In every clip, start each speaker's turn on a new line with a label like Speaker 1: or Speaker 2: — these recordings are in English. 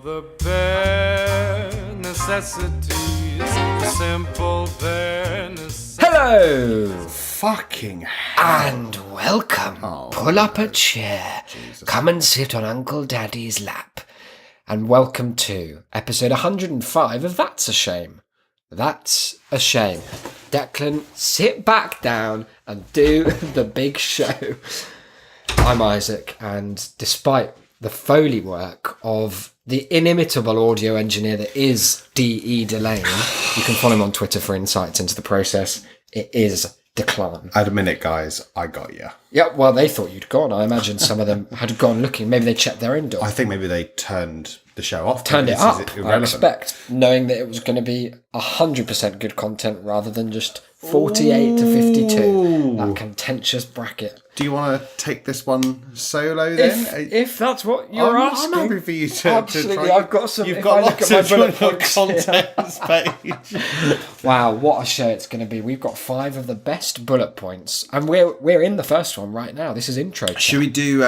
Speaker 1: For the bare necessities, the simple bare necessities.
Speaker 2: Hello
Speaker 3: Fucking hell.
Speaker 2: and welcome. Pull up a chair. Come and sit on Uncle Daddy's lap. And welcome to episode 105 of That's a Shame. That's a shame. Declan, sit back down and do the big show. I'm Isaac, and despite the Foley work of the inimitable audio engineer that is D.E. Delane, you can follow him on Twitter for insights into the process. It is Declan.
Speaker 3: At a minute, guys, I got you.
Speaker 2: Yeah, well, they thought you'd gone. I imagine some of them had gone looking. Maybe they checked their indoor.
Speaker 3: I think maybe they turned the show off.
Speaker 2: Turned it
Speaker 3: This
Speaker 2: up,
Speaker 3: is
Speaker 2: I
Speaker 3: irrelevant.
Speaker 2: expect, knowing that it was going to be 100% good content rather than just 48 to 52. That contentious bracket.
Speaker 3: Do you want to take this one solo then?
Speaker 2: If that's what you're asking.
Speaker 3: I'm happy for you to
Speaker 2: Absolutely,
Speaker 3: try.
Speaker 2: I've got some.
Speaker 3: You've
Speaker 2: if
Speaker 3: got
Speaker 2: I look
Speaker 3: lots
Speaker 2: at
Speaker 3: of
Speaker 2: my bullet
Speaker 3: joint
Speaker 2: points here.
Speaker 3: contents page.
Speaker 2: Wow, what a show it's going to be. We've got 5 of the best bullet points, and we're in the first one right now. This is intro chat
Speaker 3: Should we do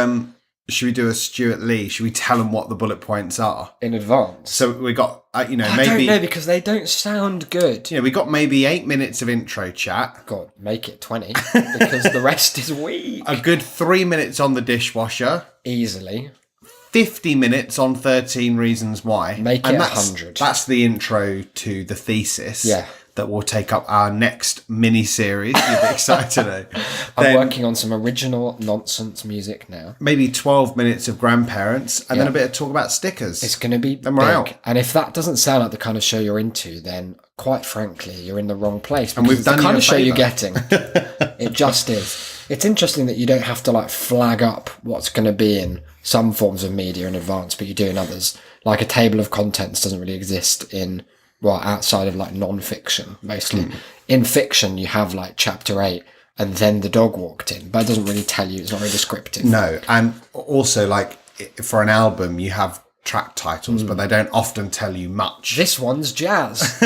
Speaker 3: a Stuart Lee? Should we tell them what the bullet points are?
Speaker 2: in advance.
Speaker 3: So we got
Speaker 2: I
Speaker 3: maybe
Speaker 2: don't know because they don't sound good.
Speaker 3: we got maybe 8 minutes of intro chat.
Speaker 2: God, make it 20 because the rest is weak.
Speaker 3: A good 3 minutes on the dishwasher.
Speaker 2: Easily.
Speaker 3: 50 minutes on 13 Reasons Why.
Speaker 2: Make
Speaker 3: and
Speaker 2: it
Speaker 3: that's,
Speaker 2: 100.
Speaker 3: That's the intro to the thesis.
Speaker 2: Yeah.
Speaker 3: That will take up our next mini-series. You'll be excited to know.
Speaker 2: I'm
Speaker 3: Then
Speaker 2: working on some original nonsense music now.
Speaker 3: maybe 12 minutes of grandparents and then
Speaker 2: Yeah.
Speaker 3: a bit of talk about stickers.
Speaker 2: It's going to be
Speaker 3: Then we're
Speaker 2: big.
Speaker 3: out.
Speaker 2: And if that doesn't sound like the kind of show you're into, then quite frankly, you're in the wrong place.
Speaker 3: And we've
Speaker 2: because it's
Speaker 3: done
Speaker 2: the kind
Speaker 3: you a
Speaker 2: of show you're
Speaker 3: favour.
Speaker 2: getting. It just is. It's interesting that you don't have to like flag up what's going to be in some forms of media in advance, but you do in others. Like a table of contents doesn't really exist in, well, outside of like non-fiction mostly. In fiction, you have like chapter 8 and then the dog walked in, but it doesn't really tell you. It's not very descriptive.
Speaker 3: No, and also like for an album you have track titles, but they don't often tell you much.
Speaker 2: This one's jazz.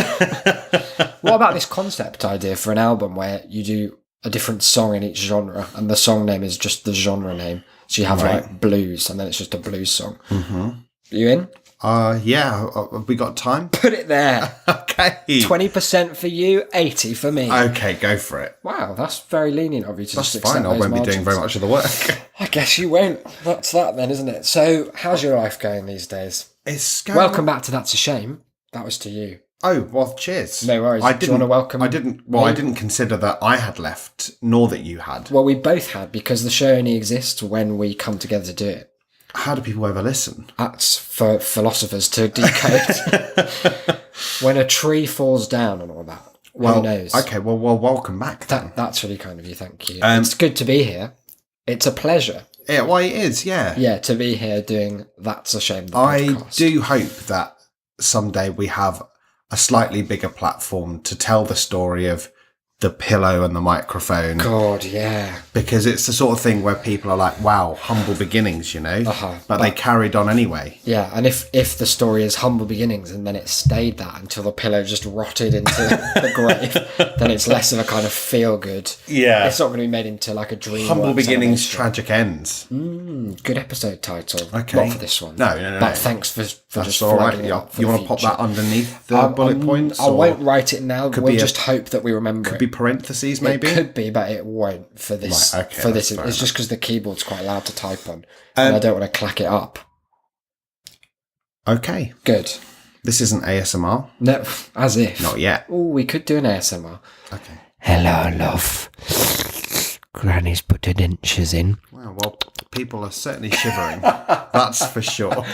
Speaker 2: What about this concept idea for an album where you do a different song in each genre and the song name is just the genre name? So you have like blues and then it's just a blues song. Mm-hmm. You in?
Speaker 3: Yeah, have we got time?
Speaker 2: Put it there.
Speaker 3: Okay.
Speaker 2: 20% for you, 80 for me.
Speaker 3: Okay, go for it.
Speaker 2: Wow, that's very lenient of you to
Speaker 3: That's
Speaker 2: just
Speaker 3: fine,
Speaker 2: accept
Speaker 3: I
Speaker 2: those
Speaker 3: won't be
Speaker 2: margins.
Speaker 3: doing very much of the work.
Speaker 2: I guess you won't. That's that then, isn't it? So, how's your life going these days?
Speaker 3: It's going...
Speaker 2: Welcome back to That's a Shame. That was to you.
Speaker 3: Oh, well, cheers.
Speaker 2: No worries.
Speaker 3: I
Speaker 2: Do you wanna welcome
Speaker 3: I didn't. Well, I
Speaker 2: me?
Speaker 3: didn't consider that I had left, nor that you had.
Speaker 2: Well, we both had because the show only exists when we come together to do it.
Speaker 3: How do people ever listen?
Speaker 2: That's for philosophers to decode. When a tree falls down and all that. Who knows?
Speaker 3: Okay, well, welcome back then.
Speaker 2: That's really kind of you, thank you. It's good to be here. It's a pleasure,
Speaker 3: Yeah, well, it is, yeah.
Speaker 2: yeah, to be here doing That's a Shame, the
Speaker 3: I
Speaker 2: podcast.
Speaker 3: do hope that someday we have a slightly bigger platform to tell the story of the pillow and the microphone.
Speaker 2: God, yeah.
Speaker 3: Because it's the sort of thing where people are like, wow, humble beginnings, you know? But they carried on anyway.
Speaker 2: Yeah, and if the story is humble beginnings and then it stayed that until the pillow just rotted into the grave, then it's less of a kind of feel-good.
Speaker 3: Yeah.
Speaker 2: It's not going to be made into like a dream.
Speaker 3: Humble beginnings, tragic ends.
Speaker 2: Good episode title.
Speaker 3: Okay.
Speaker 2: Not for this one.
Speaker 3: No.
Speaker 2: But thanks for
Speaker 3: That's
Speaker 2: just
Speaker 3: all right.
Speaker 2: flagging it up for
Speaker 3: You
Speaker 2: the
Speaker 3: want to pop
Speaker 2: future.
Speaker 3: that underneath the bullet points?
Speaker 2: I
Speaker 3: or
Speaker 2: won't write it now. We'll
Speaker 3: be a-
Speaker 2: just hope that we remember
Speaker 3: Could
Speaker 2: it.
Speaker 3: be parentheses, maybe?
Speaker 2: It could be, but it won't for this.
Speaker 3: Right, okay,
Speaker 2: for this,
Speaker 3: that's fair
Speaker 2: it's just because the keyboard's quite loud to type on, and I don't want to clack it up.
Speaker 3: Okay.
Speaker 2: Good.
Speaker 3: This isn't ASMR.
Speaker 2: No, as if.
Speaker 3: Not yet.
Speaker 2: Oh, we could do an ASMR.
Speaker 3: Okay.
Speaker 2: Hello, love. Granny's putting inches in.
Speaker 3: Well, people are certainly shivering. That's for sure.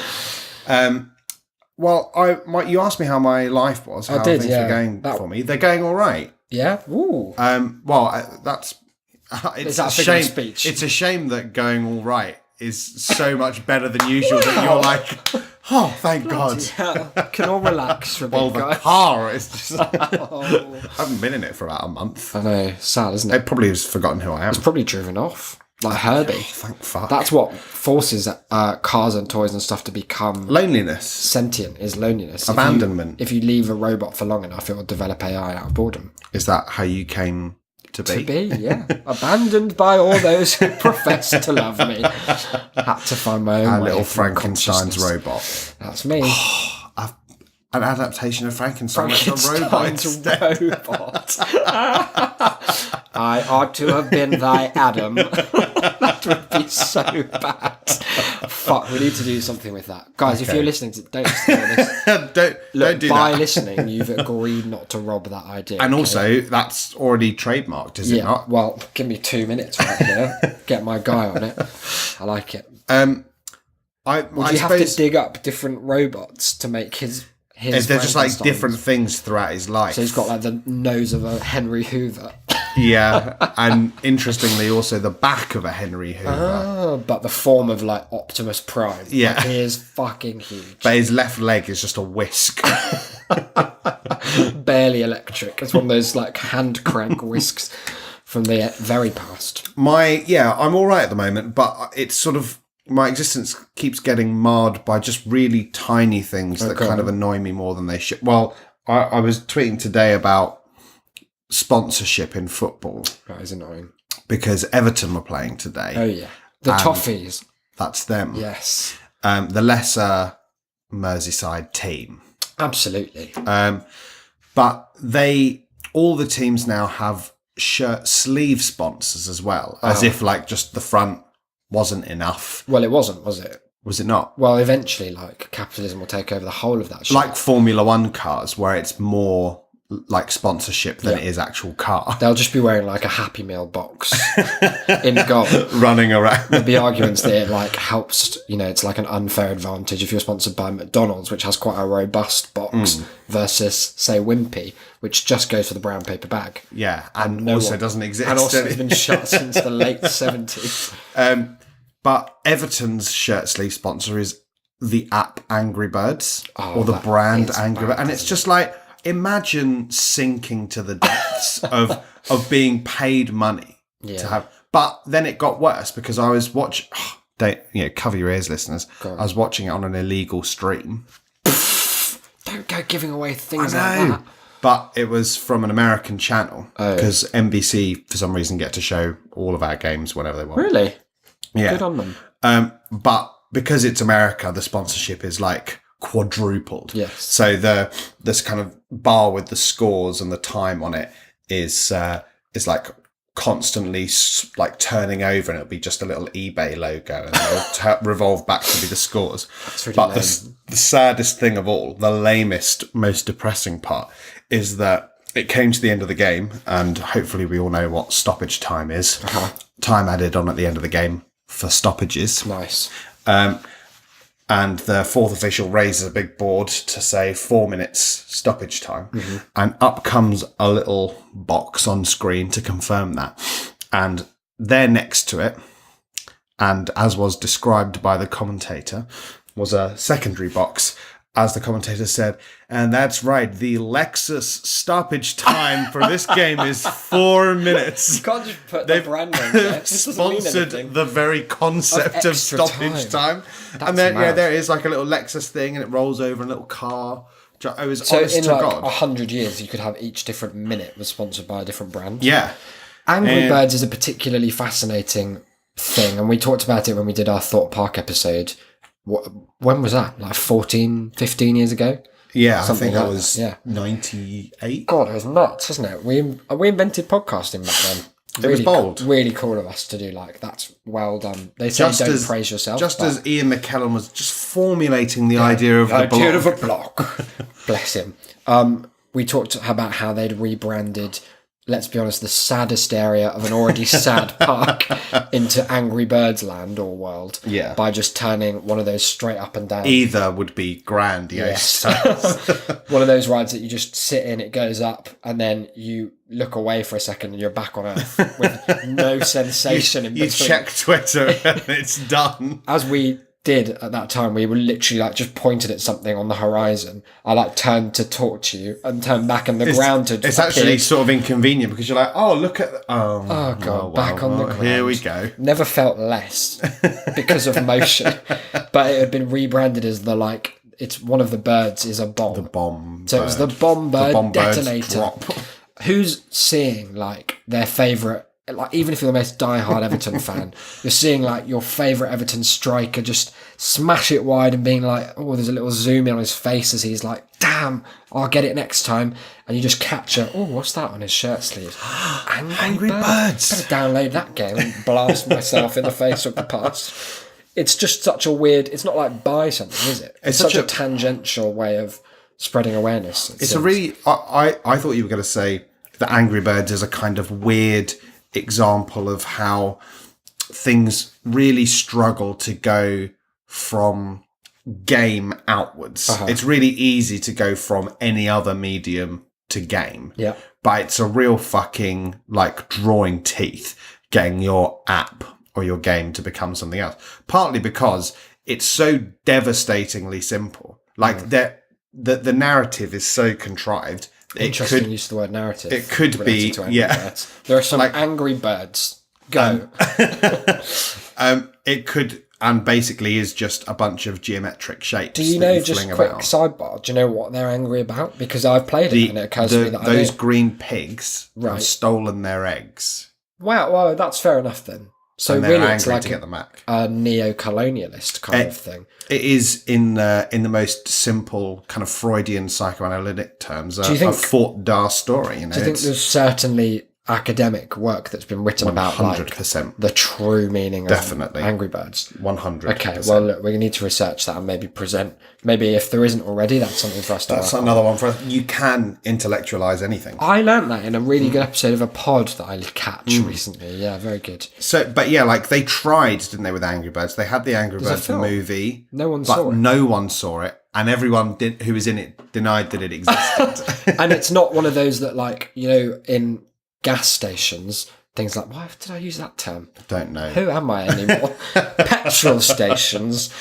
Speaker 3: Well, you asked me how my life was. How
Speaker 2: did,
Speaker 3: things
Speaker 2: yeah.
Speaker 3: were going for me. They're going all right.
Speaker 2: Yeah. Ooh.
Speaker 3: That's. It's
Speaker 2: that a
Speaker 3: a
Speaker 2: figure of
Speaker 3: shame.
Speaker 2: speech?
Speaker 3: It's a shame that going all right is so much better than usual. That you're like, oh, thank God.
Speaker 2: Yeah, can all relax for a
Speaker 3: Well,
Speaker 2: bit,
Speaker 3: the
Speaker 2: guys.
Speaker 3: car is just. I haven't been in it for about a month.
Speaker 2: I know. Sad, isn't
Speaker 3: It
Speaker 2: it?
Speaker 3: probably has forgotten who I am.
Speaker 2: Probably driven off. Like Herbie.
Speaker 3: Thank fuck.
Speaker 2: That's what forces cars and toys and stuff to become
Speaker 3: loneliness.
Speaker 2: sentient, is loneliness.
Speaker 3: Abandonment.
Speaker 2: If you leave a robot for long enough, it will develop AI out of boredom.
Speaker 3: Is that how you came to be.
Speaker 2: Yeah. Abandoned by all those who profess to love me. Had to find my own
Speaker 3: Our
Speaker 2: way
Speaker 3: little
Speaker 2: through
Speaker 3: Frankenstein's
Speaker 2: consciousness.
Speaker 3: robot.
Speaker 2: That's me.
Speaker 3: An adaptation of Frankenstein. It's a robot instead.
Speaker 2: Robot. I ought to have been thy Adam. That would be so bad. Fuck, we need to do something with that. Guys, if you're listening to don't listen to this.
Speaker 3: don't do
Speaker 2: by
Speaker 3: that.
Speaker 2: listening, you've agreed not to rob that idea.
Speaker 3: And
Speaker 2: okay?
Speaker 3: also, that's already trademarked, is it not?
Speaker 2: Well, give me 2 minutes right here. Get my guy on it. I like it.
Speaker 3: I
Speaker 2: Would you have to dig up different robots to make his
Speaker 3: they're just like
Speaker 2: Frankensteins?
Speaker 3: different things throughout his life.
Speaker 2: So he's got like the nose of a Henry Hoover.
Speaker 3: Yeah, and interestingly, also the back of a Henry Hoover.
Speaker 2: Oh, but the form of like Optimus Prime.
Speaker 3: Yeah.
Speaker 2: Like, he is fucking huge.
Speaker 3: But his left leg is just a whisk.
Speaker 2: Barely electric. It's one of those like hand crank whisks from the very past.
Speaker 3: I'm all right at the moment, but it's sort of, my existence keeps getting marred by just really tiny things that kind of annoy me more than they should. Well, I was tweeting today about sponsorship in football.
Speaker 2: That is annoying.
Speaker 3: Because Everton were playing today.
Speaker 2: Oh yeah. The Toffees.
Speaker 3: That's them.
Speaker 2: Yes.
Speaker 3: The lesser Merseyside team.
Speaker 2: Absolutely.
Speaker 3: But all the teams now have shirt sleeve sponsors as well, as if like just the front wasn't enough.
Speaker 2: Well, it wasn't, was it?
Speaker 3: Was it not?
Speaker 2: Well, eventually, like, capitalism will take over the whole of that shit.
Speaker 3: Like Formula One cars, where it's more like sponsorship than it is actual car.
Speaker 2: They'll just be wearing, like, a Happy Meal box in gold.
Speaker 3: Running around.
Speaker 2: There'll be arguments that it, like, helps, it's like an unfair advantage if you're sponsored by McDonald's, which has quite a robust box, versus, say, Wimpy, which just goes for the brown paper bag.
Speaker 3: Yeah, and also doesn't exist.
Speaker 2: And also has been shut since the late 70s.
Speaker 3: But Everton's shirt sleeve sponsor is the app Angry Birds, or the
Speaker 2: that
Speaker 3: brand
Speaker 2: is
Speaker 3: Angry
Speaker 2: bad,
Speaker 3: Birds. And it's just like, imagine sinking to the depths of being paid money to have. But then it got worse because I was watching. Cover your ears, listeners. I was watching it on an illegal stream.
Speaker 2: Don't go giving away things like that.
Speaker 3: But it was from an American channel because NBC, for some reason, get to show all of our games whenever they want.
Speaker 2: Really?
Speaker 3: Yeah.
Speaker 2: Good on them.
Speaker 3: But because it's America, the sponsorship is like quadrupled.
Speaker 2: Yes.
Speaker 3: So this kind of bar with the scores and the time on it is like constantly like turning over, and it'll be just a little eBay logo, and it'll revolve back to be the scores.
Speaker 2: That's really
Speaker 3: But
Speaker 2: lame.
Speaker 3: the saddest thing of all, the lamest, most depressing part, is that it came to the end of the game, and hopefully we all know what stoppage time is. Time added on at the end of the game for stoppages.
Speaker 2: Nice.
Speaker 3: And the fourth official raises a big board to say 4 minutes stoppage time. And up comes a little box on screen to confirm that. And there next to it, and as was described by the commentator, was a secondary box. As the commentator said, and that's right, the Lexus stoppage time for this game is 4 minutes.
Speaker 2: You can't just put the brand name there. This doesn't mean
Speaker 3: Sponsored
Speaker 2: anything.
Speaker 3: the very concept of
Speaker 2: extra
Speaker 3: stoppage time. And then
Speaker 2: mad.
Speaker 3: there is like a little Lexus thing, and it rolls over a little car. I was
Speaker 2: So
Speaker 3: honest
Speaker 2: in
Speaker 3: to
Speaker 2: like
Speaker 3: God.
Speaker 2: 100 years, you could have each different minute was sponsored by a different brand.
Speaker 3: Yeah.
Speaker 2: Angry Birds is a particularly fascinating thing, and we talked about it when we did our Thought Park episode. When was that? Like 14, 15 years ago?
Speaker 3: Yeah,
Speaker 2: Something
Speaker 3: I think
Speaker 2: like
Speaker 3: that was
Speaker 2: that,
Speaker 3: 98.
Speaker 2: God, it was nuts, wasn't it? We invented podcasting back then.
Speaker 3: It was bold.
Speaker 2: Really cool of us to do. Like, that's well done. They say don't praise yourself.
Speaker 3: Just as Ian McKellen was just formulating the idea of the
Speaker 2: idea
Speaker 3: block.
Speaker 2: of a block. Bless him. We talked about how they'd rebranded, let's be honest, the saddest area of an already sad park into Angry Birds Land or World.
Speaker 3: Yeah.
Speaker 2: By just turning one of those straight up and down.
Speaker 3: Either would be grandiose.
Speaker 2: One of those rides that you just sit in, it goes up, and then you look away for a second and you're back on Earth with no sensation in between.
Speaker 3: You check Twitter and it's done.
Speaker 2: As we did at that time, we were literally like just pointed at something on the horizon. I like turned to talk to you and turned back, and the ground had
Speaker 3: It's actually sort of inconvenient because you're like, oh, look at...
Speaker 2: Oh god, back on the ground.
Speaker 3: Here we go.
Speaker 2: Never felt less because of motion, but it had been rebranded as it's one of the birds is a bomb.
Speaker 3: The bomb
Speaker 2: So it was the bomb bird
Speaker 3: bomb bird
Speaker 2: detonator.
Speaker 3: drop.
Speaker 2: Who's seeing like their favourite, like even if you're the most diehard Everton fan, you're seeing like your favourite Everton striker just smash it wide and being like, oh, there's a little zoom in on his face as he's like, damn, I'll get it next time. And you just capture, oh, what's that on his shirt sleeve? Angry Birds. Better download that game and blast myself in the face with the past. It's just such a weird, it's not like buy something, is it? It's such a tangential way of spreading awareness.
Speaker 3: It's a really, I thought you were going to say that Angry Birds is a kind of weird example of how things really struggle to go from game outwards. It's really easy to go from any other medium to game.
Speaker 2: Yeah.
Speaker 3: But it's a real fucking like drawing teeth getting your app or your game to become something else. Partly because it's so devastatingly simple. Like the narrative is so contrived.
Speaker 2: Interesting use of the word narrative.
Speaker 3: It could be,
Speaker 2: Birds. There are some Angry Birds. Go.
Speaker 3: It could, and basically is just a bunch of geometric shapes.
Speaker 2: Do you know, just quick sidebar, do you know what they're angry about? Because I've played it and it occurs to me that
Speaker 3: those green pigs have stolen their eggs.
Speaker 2: Wow, well, that's fair enough then. So
Speaker 3: and
Speaker 2: really it's like
Speaker 3: to get them back.
Speaker 2: A neo-colonialist kind of thing.
Speaker 3: It is in the most simple kind of Freudian psychoanalytic terms.
Speaker 2: Do you think,
Speaker 3: a Fort Dar story. You know,
Speaker 2: do you think there's certainly academic work that's been written 100%. About like the true meaning of Angry Birds?
Speaker 3: 100%.
Speaker 2: Okay, well look, we need to research that and maybe present. Maybe if there isn't already, that's something for us to.
Speaker 3: That's another one for us. You can intellectualize anything.
Speaker 2: I learned that in a really good episode of a pod that I catch recently. Yeah, very good.
Speaker 3: So, but yeah, like they tried, didn't they, with Angry Birds? They had the Angry Birds movie.
Speaker 2: No one saw it.
Speaker 3: No one saw it. And everyone who was in it denied that it existed.
Speaker 2: And it's not one of those that, like, you know, in gas stations, things like, why did I use that term?
Speaker 3: I don't know.
Speaker 2: Who am I anymore? Petrol stations,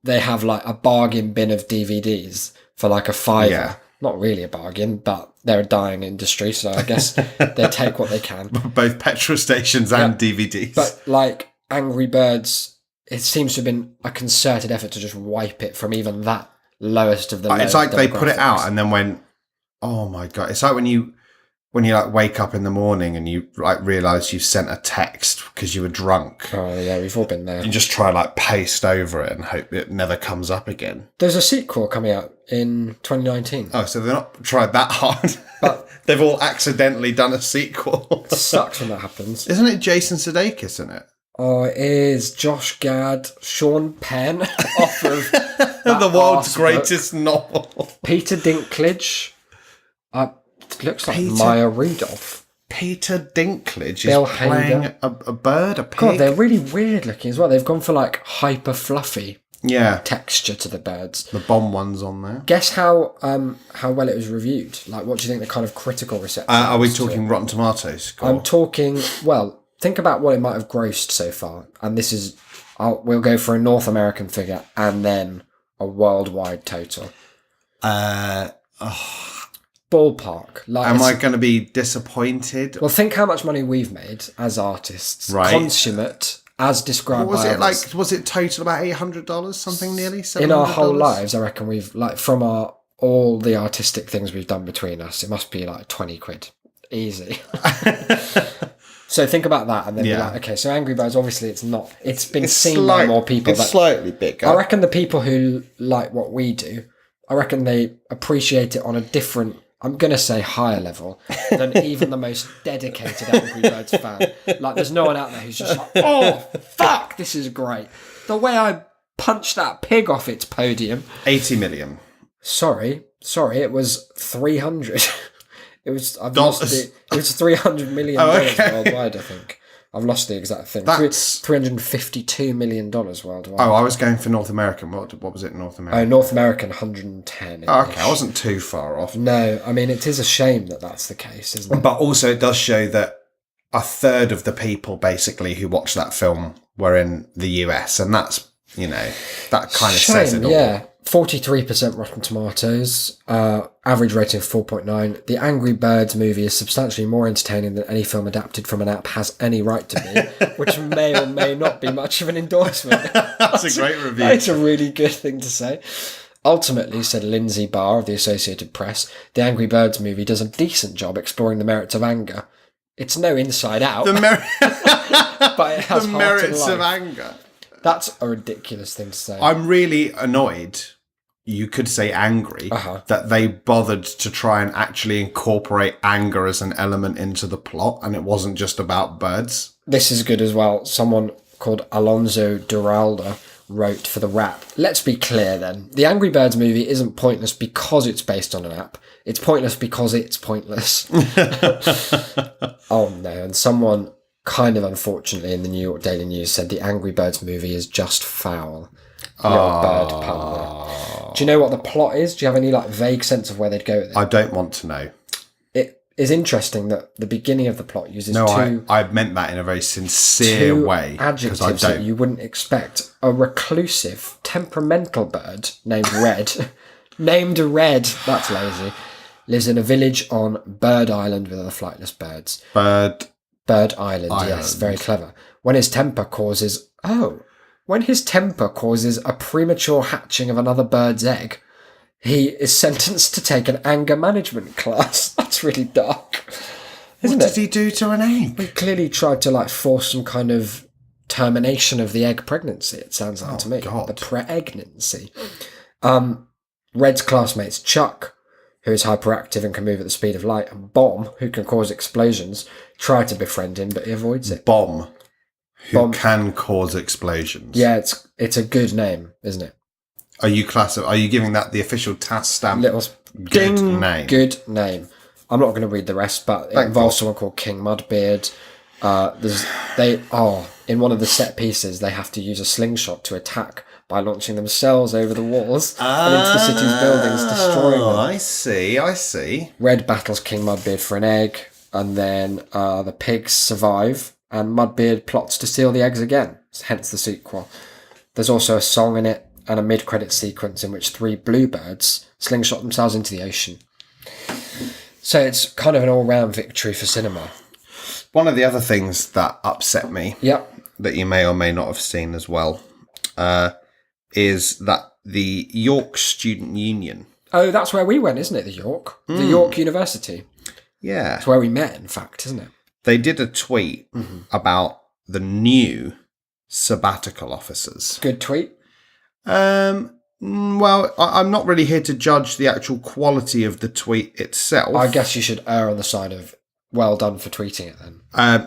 Speaker 2: they have like a bargain bin of DVDs for like a $5.
Speaker 3: Yeah.
Speaker 2: Not really a bargain, but they're a dying industry, so I guess they take what they can.
Speaker 3: Both petrol stations and DVDs.
Speaker 2: But like Angry Birds, it seems to have been a concerted effort to just wipe it from even that lowest of the low.
Speaker 3: It's like they put it out and then went, oh my God. It's like when you like wake up in the morning and you like realise you've sent a text because you were drunk.
Speaker 2: Oh yeah, we've all been there.
Speaker 3: You just try like paste over it and hope it never comes up again.
Speaker 2: There's a sequel coming out in 2019.
Speaker 3: Oh, so they're not tried that hard.
Speaker 2: But
Speaker 3: they've all accidentally done a sequel.
Speaker 2: It sucks when that happens.
Speaker 3: Isn't it Jason Sudeikis in it?
Speaker 2: Oh, it is Josh Gad, Sean Penn, off of
Speaker 3: the world's greatest novel.
Speaker 2: Peter Dinklage. It looks like Maya Rudolph.
Speaker 3: Peter Dinklage
Speaker 2: Bill
Speaker 3: is playing
Speaker 2: Hader.
Speaker 3: a bird, a pig.
Speaker 2: God, they're really weird looking as well. They've gone for like hyper fluffy texture to the birds.
Speaker 3: The bomb one's on there.
Speaker 2: Guess how well it was reviewed. Like, what do you think the kind of critical reception?
Speaker 3: Are we talking Rotten Tomatoes?
Speaker 2: I'm talking. Well, think about what it might have grossed so far, and this is. We'll go for a North American figure and then a worldwide total. Ballpark. Like,
Speaker 3: am I going to be disappointed?
Speaker 2: Well, think how much money we've made as artists.
Speaker 3: Right.
Speaker 2: Consummate, as described by others.
Speaker 3: Like, was it total about $800? Something nearly $700?
Speaker 2: In our whole lives, I reckon we've, like, from all the artistic things we've done between us, it must be like 20 quid. Easy. So think about that and then be like, okay, so Angry Birds, obviously it's been seen by more people.
Speaker 3: It's slightly bigger.
Speaker 2: I reckon the people who like what we do, I reckon they appreciate it on a different, I'm going to say higher level than even the most dedicated Angry Birds fan. Like, there's no one out there who's just like, oh, fuck, this is great. The way I punched that pig off its podium.
Speaker 3: 80 million.
Speaker 2: Sorry, it was 300. It was $300 million worldwide, I think. I've lost the exact thing. That's $352 million worldwide.
Speaker 3: Oh, I was going for North American. What was it, North American?
Speaker 2: Oh, North American, 110.
Speaker 3: Oh, okay, I wasn't too far off.
Speaker 2: No, I mean, it is a shame that that's the case, isn't it?
Speaker 3: But also it does show that a third of the people, basically, who watched that film were in the US. And that's, that kind of says it all.
Speaker 2: Yeah. 43% Rotten Tomatoes, average rating of 4.9. The Angry Birds movie is substantially more entertaining than any film adapted from an app has any right to be, which may or may not be much of an endorsement.
Speaker 3: That's a great review.
Speaker 2: It's a really good thing to say. Ultimately, said Lindsay Barr of the Associated Press, the Angry Birds movie does a decent job exploring the merits of anger. It's no Inside Out,
Speaker 3: The,
Speaker 2: but it has
Speaker 3: the
Speaker 2: heart and
Speaker 3: merits of
Speaker 2: life.
Speaker 3: anger.
Speaker 2: That's a ridiculous thing to say.
Speaker 3: I'm really annoyed, you could say angry, that they bothered to try and actually incorporate anger as an element into the plot, and it wasn't just about birds.
Speaker 2: This is good as well. Someone called Alonso Duralda wrote for the Wrap. Let's be clear then. The Angry Birds movie isn't pointless because it's based on an app. It's pointless because it's pointless. Oh no, and someone kind of unfortunately in the New York Daily News said the Angry Birds movie is just foul. Little bird pun there. Do you know what the plot is? Do you have any vague sense of where they'd go with it?
Speaker 3: I don't want to know.
Speaker 2: It is interesting that the beginning of the plot uses
Speaker 3: I meant that in a very sincere way.
Speaker 2: Adjectives that you wouldn't expect. A reclusive, temperamental bird named Red, named Red, that's lazy, lives in a village on Bird Island with other flightless birds.
Speaker 3: Bird
Speaker 2: Island, yes, very clever. When his temper causes a premature hatching of another bird's egg, he is sentenced to take an anger management class. That's really dark, isn't it?
Speaker 3: What did he do to an egg?
Speaker 2: He clearly tried to force some kind of termination of the egg pregnancy, it sounds like to me.
Speaker 3: God.
Speaker 2: The pregnancy. Red's classmates Chuck, who is hyperactive and can move at the speed of light, and Bomb, who can cause explosions, try to befriend him, but he avoids it.
Speaker 3: Bomb, who can cause explosions.
Speaker 2: Yeah, it's a good name, isn't it?
Speaker 3: Are you giving that the official TAS stamp? Good name.
Speaker 2: Good name. I'm not going to read the rest, but it involves someone called King Mudbeard. In one of the set pieces, they have to use a slingshot to attack by launching themselves over the walls and into the city's buildings, destroying them.
Speaker 3: I see.
Speaker 2: Red battles King Mudbeard for an egg, and then the pigs survive, and Mudbeard plots to steal the eggs again, hence the sequel. There's also a song in it, and a mid-credit sequence in which 3 bluebirds slingshot themselves into the ocean. So it's kind of an all-round victory for cinema.
Speaker 3: One of the other things that upset me, that you may or may not have seen as well, is that the York Student Union...
Speaker 2: Oh, that's where we went, isn't it, the York? The York University.
Speaker 3: Yeah.
Speaker 2: It's where we met, in fact, isn't it?
Speaker 3: They did a tweet about the new sabbatical officers.
Speaker 2: Good tweet.
Speaker 3: Well, I'm not really here to judge the actual quality of the tweet itself.
Speaker 2: I guess you should err on the side of well done for tweeting it then.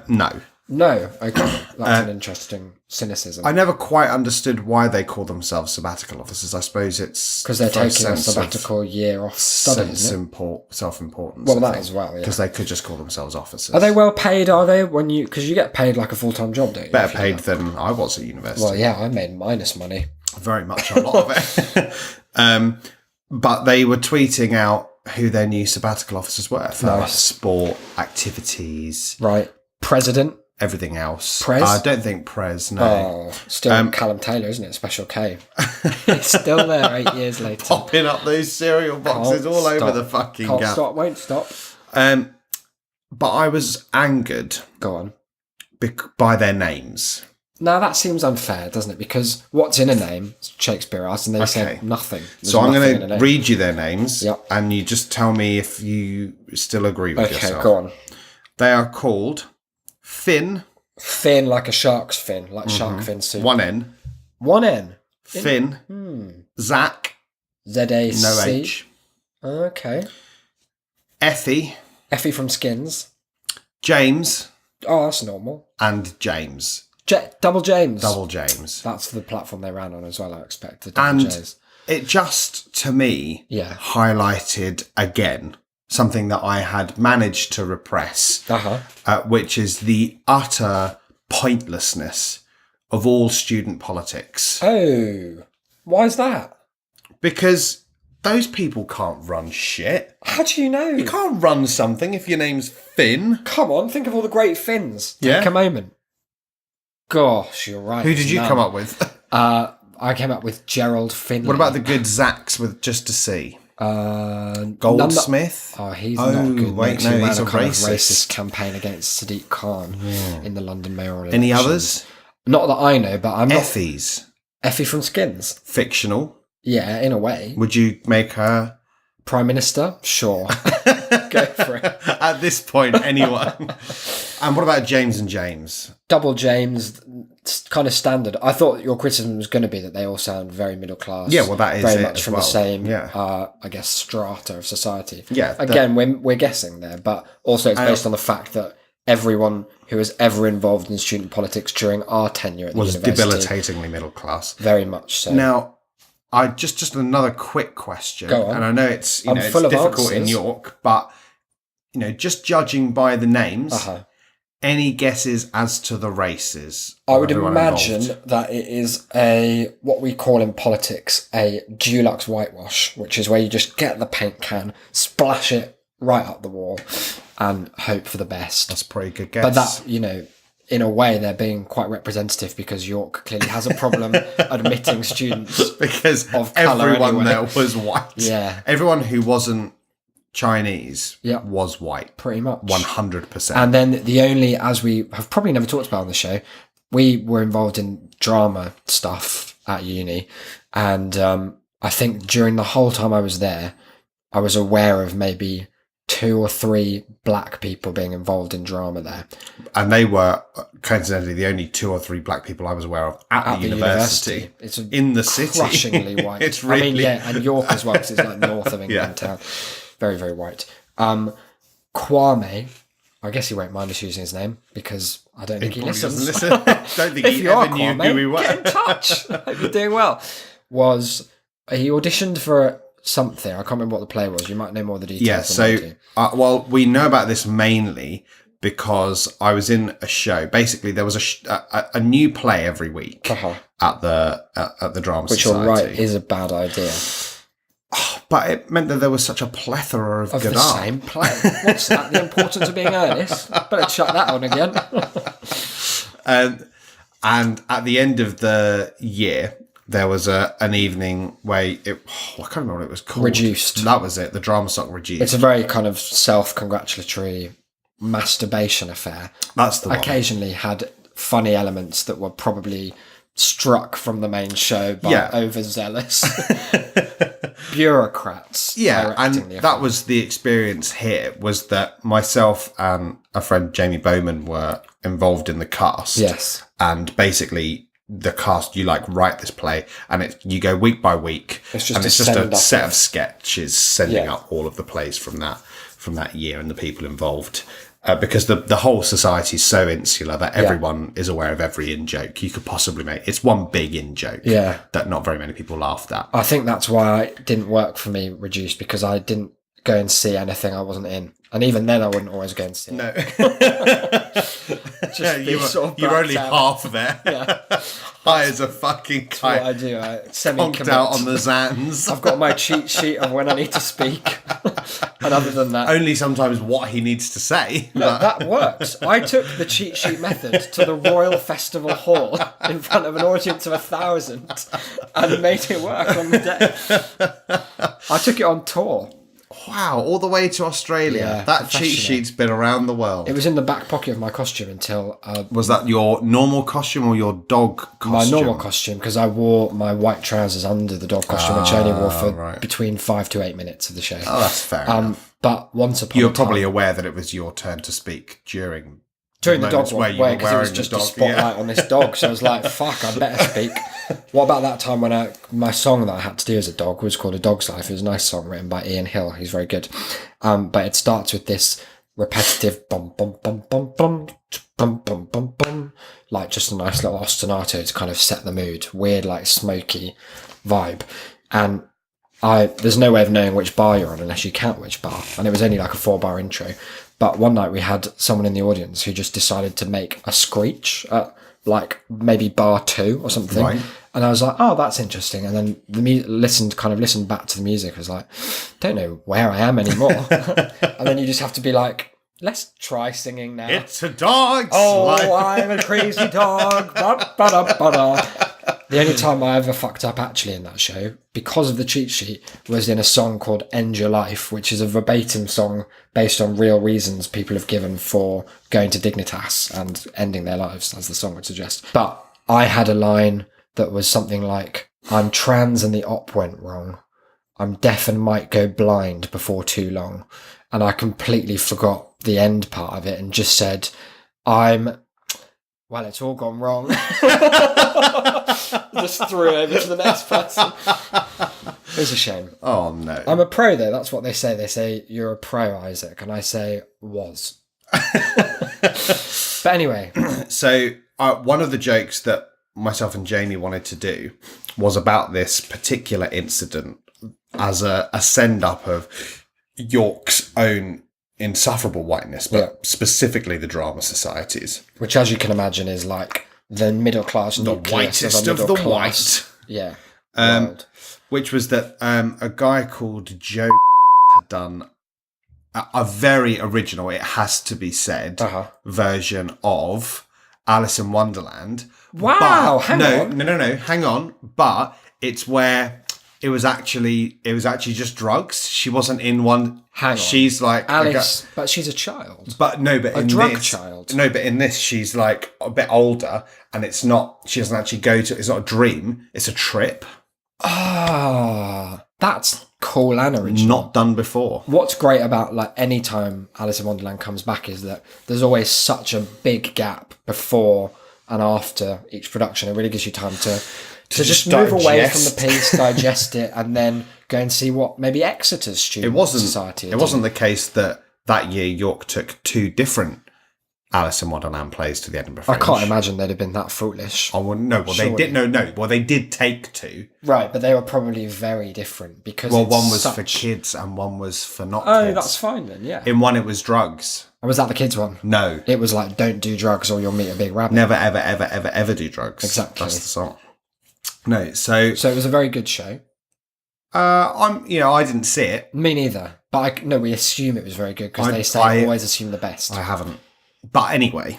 Speaker 3: No.
Speaker 2: No, okay. That's an interesting cynicism.
Speaker 3: I never quite understood why they call themselves sabbatical officers. I suppose it's...
Speaker 2: Because they're taking a sabbatical year off study,
Speaker 3: self-importance.
Speaker 2: Well, that as well, yeah.
Speaker 3: Because they could just call themselves officers.
Speaker 2: Are they well paid, are they? Because you get paid like a full-time job, don't you?
Speaker 3: Better paid than I was at university.
Speaker 2: Well, yeah, I made minus money.
Speaker 3: Very much, a lot of it. But they were tweeting out who their new sabbatical officers were for sport, activities.
Speaker 2: Right. President.
Speaker 3: Everything else.
Speaker 2: Prez?
Speaker 3: I don't think Prez, no.
Speaker 2: Oh, still Callum Taylor, isn't it? Special K. It's still there 8 years later.
Speaker 3: Popping up those cereal boxes over the fucking gap.
Speaker 2: Can't stop, won't stop.
Speaker 3: But I was angered.
Speaker 2: Go on.
Speaker 3: By their names.
Speaker 2: Now that seems unfair, doesn't it? Because what's in a name? Shakespeare asked, and they said nothing.
Speaker 3: So I'm going to read you their names, and you just tell me if you still agree with yourself.
Speaker 2: Okay, go on.
Speaker 3: They are called Finn.
Speaker 2: Finn, like a shark's fin, like shark fin soup.
Speaker 3: One N.
Speaker 2: One N.
Speaker 3: Finn. Zach.
Speaker 2: Z-A-C.
Speaker 3: No H.
Speaker 2: Okay.
Speaker 3: Effie.
Speaker 2: Effie from Skins.
Speaker 3: James.
Speaker 2: Oh, that's normal.
Speaker 3: And James.
Speaker 2: Double James.
Speaker 3: Double James.
Speaker 2: That's the platform they ran on as well, I expect.
Speaker 3: It just, to me, highlighted again something that I had managed to repress, which is the utter pointlessness of all student politics.
Speaker 2: Oh, why is that?
Speaker 3: Because those people can't run shit.
Speaker 2: How do you know?
Speaker 3: You can't run something if your name's Finn.
Speaker 2: Come on, think of all the great Finns. Take a moment. Gosh, you're right.
Speaker 3: Who did you come up with?
Speaker 2: I came up with Gerald Finley.
Speaker 3: What about the good Zacks with just a C? Goldsmith?
Speaker 2: He's not good.
Speaker 3: Wait, no, he's a
Speaker 2: racist campaign against Sadiq Khan in the London mayoral elections.
Speaker 3: Any others?
Speaker 2: Not that I know, but I'm
Speaker 3: Effie's.
Speaker 2: Effie from Skins.
Speaker 3: Fictional?
Speaker 2: Yeah, in a way.
Speaker 3: Would you make her...
Speaker 2: Prime Minister? Sure. Go for it.
Speaker 3: At this point, anyone. And what about James and James?
Speaker 2: Double James, kind of standard. I thought your criticism was going to be that they all sound very middle class.
Speaker 3: Yeah, well, that is
Speaker 2: very
Speaker 3: it
Speaker 2: much
Speaker 3: as
Speaker 2: from
Speaker 3: well.
Speaker 2: the same,
Speaker 3: Yeah.
Speaker 2: I guess, strata of society.
Speaker 3: Yeah,
Speaker 2: Again, we're guessing there, but also it's based on the fact that everyone who was ever involved in student politics during our tenure at the
Speaker 3: Was
Speaker 2: university,
Speaker 3: debilitatingly middle class.
Speaker 2: very much so.
Speaker 3: Now, I just another quick question.
Speaker 2: Go on.
Speaker 3: And I know it's
Speaker 2: I'm
Speaker 3: it's
Speaker 2: full of
Speaker 3: difficult in
Speaker 2: answers.
Speaker 3: York, but just judging by the names,
Speaker 2: Uh-huh.
Speaker 3: any guesses as to the races?
Speaker 2: I
Speaker 3: of
Speaker 2: would
Speaker 3: everyone
Speaker 2: imagine
Speaker 3: involved?
Speaker 2: that it is what we call in politics a Dulux whitewash, which is where you just get the paint can, splash it right up the wall, and hope for the best.
Speaker 3: That's a pretty good guess.
Speaker 2: But that, in a way, they're being quite representative because York clearly has a problem admitting students.
Speaker 3: because
Speaker 2: of colour
Speaker 3: everyone
Speaker 2: anyway.
Speaker 3: there was white.
Speaker 2: Yeah.
Speaker 3: Everyone who wasn't Chinese
Speaker 2: Yeah.
Speaker 3: was white.
Speaker 2: Pretty much.
Speaker 3: 100%.
Speaker 2: And then the only, as we have probably never talked about on the show, we were involved in drama stuff at uni. And I think during the whole time I was there, I was aware of maybe 2 or 3 black people being involved in drama there.
Speaker 3: And they were, coincidentally, the only 2 or 3 black people I was aware of at the university.
Speaker 2: It's a
Speaker 3: In the city.
Speaker 2: crushingly white.
Speaker 3: It's really...
Speaker 2: and York as well, because it's like north of England town. Very, very white. Kwame, I guess he won't mind us using his name because I don't think he
Speaker 3: Probably
Speaker 2: listens.
Speaker 3: doesn't listen. Don't think
Speaker 2: If
Speaker 3: he
Speaker 2: you are
Speaker 3: ever knew
Speaker 2: Kwame,
Speaker 3: who we were.
Speaker 2: get in touch. Hope you're doing well. He auditioned for something. I can't remember what the play was. You might know more of the details.
Speaker 3: Yeah,
Speaker 2: than I do.
Speaker 3: well, we know about this mainly because I was in a show. Basically, there was a new play every week at the drama
Speaker 2: Which
Speaker 3: society.
Speaker 2: you're right is a bad idea.
Speaker 3: But it meant that there was such a plethora of good
Speaker 2: The
Speaker 3: art.
Speaker 2: same play. What's that? The importance of being earnest. Better shut that on again.
Speaker 3: And at the end of the year, there was an evening where I can't remember what it was called.
Speaker 2: Reduced.
Speaker 3: That was it. The drama stock reduced.
Speaker 2: It's a very kind of self-congratulatory masturbation affair.
Speaker 3: That's the one.
Speaker 2: Occasionally had funny elements that were probably struck from the main show by overzealous bureaucrats.
Speaker 3: Yeah, and
Speaker 2: directing the
Speaker 3: that
Speaker 2: affair.
Speaker 3: was the experience here, was that myself and a friend, Jamie Bowman, were involved in the cast.
Speaker 2: Yes.
Speaker 3: And basically, the cast, you write this play, and you go week by week.
Speaker 2: It's just
Speaker 3: a
Speaker 2: send up
Speaker 3: set
Speaker 2: of-
Speaker 3: of sketches sending
Speaker 2: Yeah.
Speaker 3: up all of the plays from that year and the people involved. Because the whole society is so insular that everyone is aware of every in-joke you could possibly make. It's one big in-joke that not very many people laughed at.
Speaker 2: I think that's why it didn't work for me, Reduced, because I didn't go and see anything I wasn't in. And even then, I wouldn't always go and see it.
Speaker 3: No.
Speaker 2: Just be sort of
Speaker 3: you were only
Speaker 2: blacked out.
Speaker 3: half there.
Speaker 2: Yeah.
Speaker 3: High as a fucking
Speaker 2: That's what I
Speaker 3: kite.
Speaker 2: do. I
Speaker 3: Conked
Speaker 2: semi-commit.
Speaker 3: out on the Zans.
Speaker 2: I've got my cheat sheet of when I need to speak. And other than that,
Speaker 3: Only sometimes what he needs to say.
Speaker 2: look, that works. I took the cheat sheet method to the Royal Festival Hall in front of an audience of 1,000 and made it work on the day. I took it on tour.
Speaker 3: Wow, all the way to Australia.
Speaker 2: Yeah,
Speaker 3: That cheat
Speaker 2: professional.
Speaker 3: sheet's been around the world.
Speaker 2: It was in the back pocket of my costume until
Speaker 3: Was that your normal costume or your dog costume?
Speaker 2: my normal costume, because I wore my white trousers under the dog costume, which I only wore for between 5 to 8 minutes of the show.
Speaker 3: Oh, that's fair enough.
Speaker 2: But once upon
Speaker 3: You
Speaker 2: a
Speaker 3: were
Speaker 2: time,
Speaker 3: probably aware that it was your turn to speak during
Speaker 2: the dog
Speaker 3: moments
Speaker 2: one,
Speaker 3: where you were
Speaker 2: because it was
Speaker 3: wearing
Speaker 2: just
Speaker 3: the
Speaker 2: a
Speaker 3: dog,
Speaker 2: spotlight on this dog. So I was like, fuck, I better speak. What about that time when my song that I had to do as a dog was called A Dog's Life? It was a nice song written by Ian Hill. He's very good. But it starts with this repetitive bum, bum, bum, bum, bum, bum, bum, bum, bum, like just a nice little ostinato to kind of set the mood. Weird, like smoky vibe. And there's no way of knowing which bar you're on unless you count which bar. And it was only like a 4-bar intro. But one night we had someone in the audience who just decided to make a screech at like maybe bar 2 or something.
Speaker 3: Right.
Speaker 2: And I was like, oh, that's interesting. And then listened back to the music. I was like, don't know where I am anymore. And then you just have to be like, let's try singing now.
Speaker 3: It's a dog.
Speaker 2: Oh,
Speaker 3: Sludge.
Speaker 2: I'm a crazy dog. Ba-da-ba-da. The only time I ever fucked up actually in that show, because of the cheat sheet, was in a song called End Your Life, which is a verbatim song based on real reasons people have given for going to Dignitas and ending their lives, as the song would suggest. But I had a line that was something like, I'm trans and the op went wrong. I'm deaf and might go blind before too long. And I completely forgot the end part of it and just said, well, it's all gone wrong. Just threw it over to the next person. It was a shame.
Speaker 3: Oh, no.
Speaker 2: I'm a pro, though. That's what they say. They say, you're a pro, Isaac. And I say, was. But anyway.
Speaker 3: So one of the jokes that myself and Jamie wanted to do was about this particular incident as a send-up of York's own insufferable whiteness, but specifically the drama societies.
Speaker 2: Which, as you can imagine, is like the middle class,
Speaker 3: the whitest of the white.
Speaker 2: Yeah.
Speaker 3: Which was that a guy called Joe had done a very original, it has to be said, version of Alice in Wonderland.
Speaker 2: Wow!
Speaker 3: But, no, hang on. But it's where it was actually just drugs. She wasn't in one.
Speaker 2: Hang on.
Speaker 3: She's like
Speaker 2: Alice, but she's a child.
Speaker 3: But no, but
Speaker 2: a
Speaker 3: in
Speaker 2: drug
Speaker 3: this,
Speaker 2: child.
Speaker 3: No, but in this, she's like a bit older, and it's not. She doesn't actually go to. It's not a dream. It's a trip.
Speaker 2: Ah, that's cool and original.
Speaker 3: Not done before.
Speaker 2: What's great about like any time Alice in Wonderland comes back is that there's always such a big gap before and after each production. It really gives you time to just move away from the piece, digest it, and then go and see what maybe Exeter's student society.
Speaker 3: It wasn't the case that year York took 2 different Alice in Wonderland plays to the Edinburgh Fringe.
Speaker 2: I can't imagine they'd have been that foolish.
Speaker 3: Oh, well, no. Well, surely. They did. No. Well, they did take 2.
Speaker 2: Right, but they were probably very different because
Speaker 3: one was for kids and one was for not kids.
Speaker 2: Oh, that's fine then. Yeah.
Speaker 3: In one, it was drugs.
Speaker 2: Was that the kids one?
Speaker 3: No.
Speaker 2: It was like, don't do drugs or you'll meet a big rabbit.
Speaker 3: Never, ever, ever, ever, ever do drugs.
Speaker 2: Exactly.
Speaker 3: That's the song. No, so
Speaker 2: it was a very good show.
Speaker 3: I didn't see it.
Speaker 2: Me neither. But we assume it was very good because they say always assume the best.
Speaker 3: I haven't. But anyway,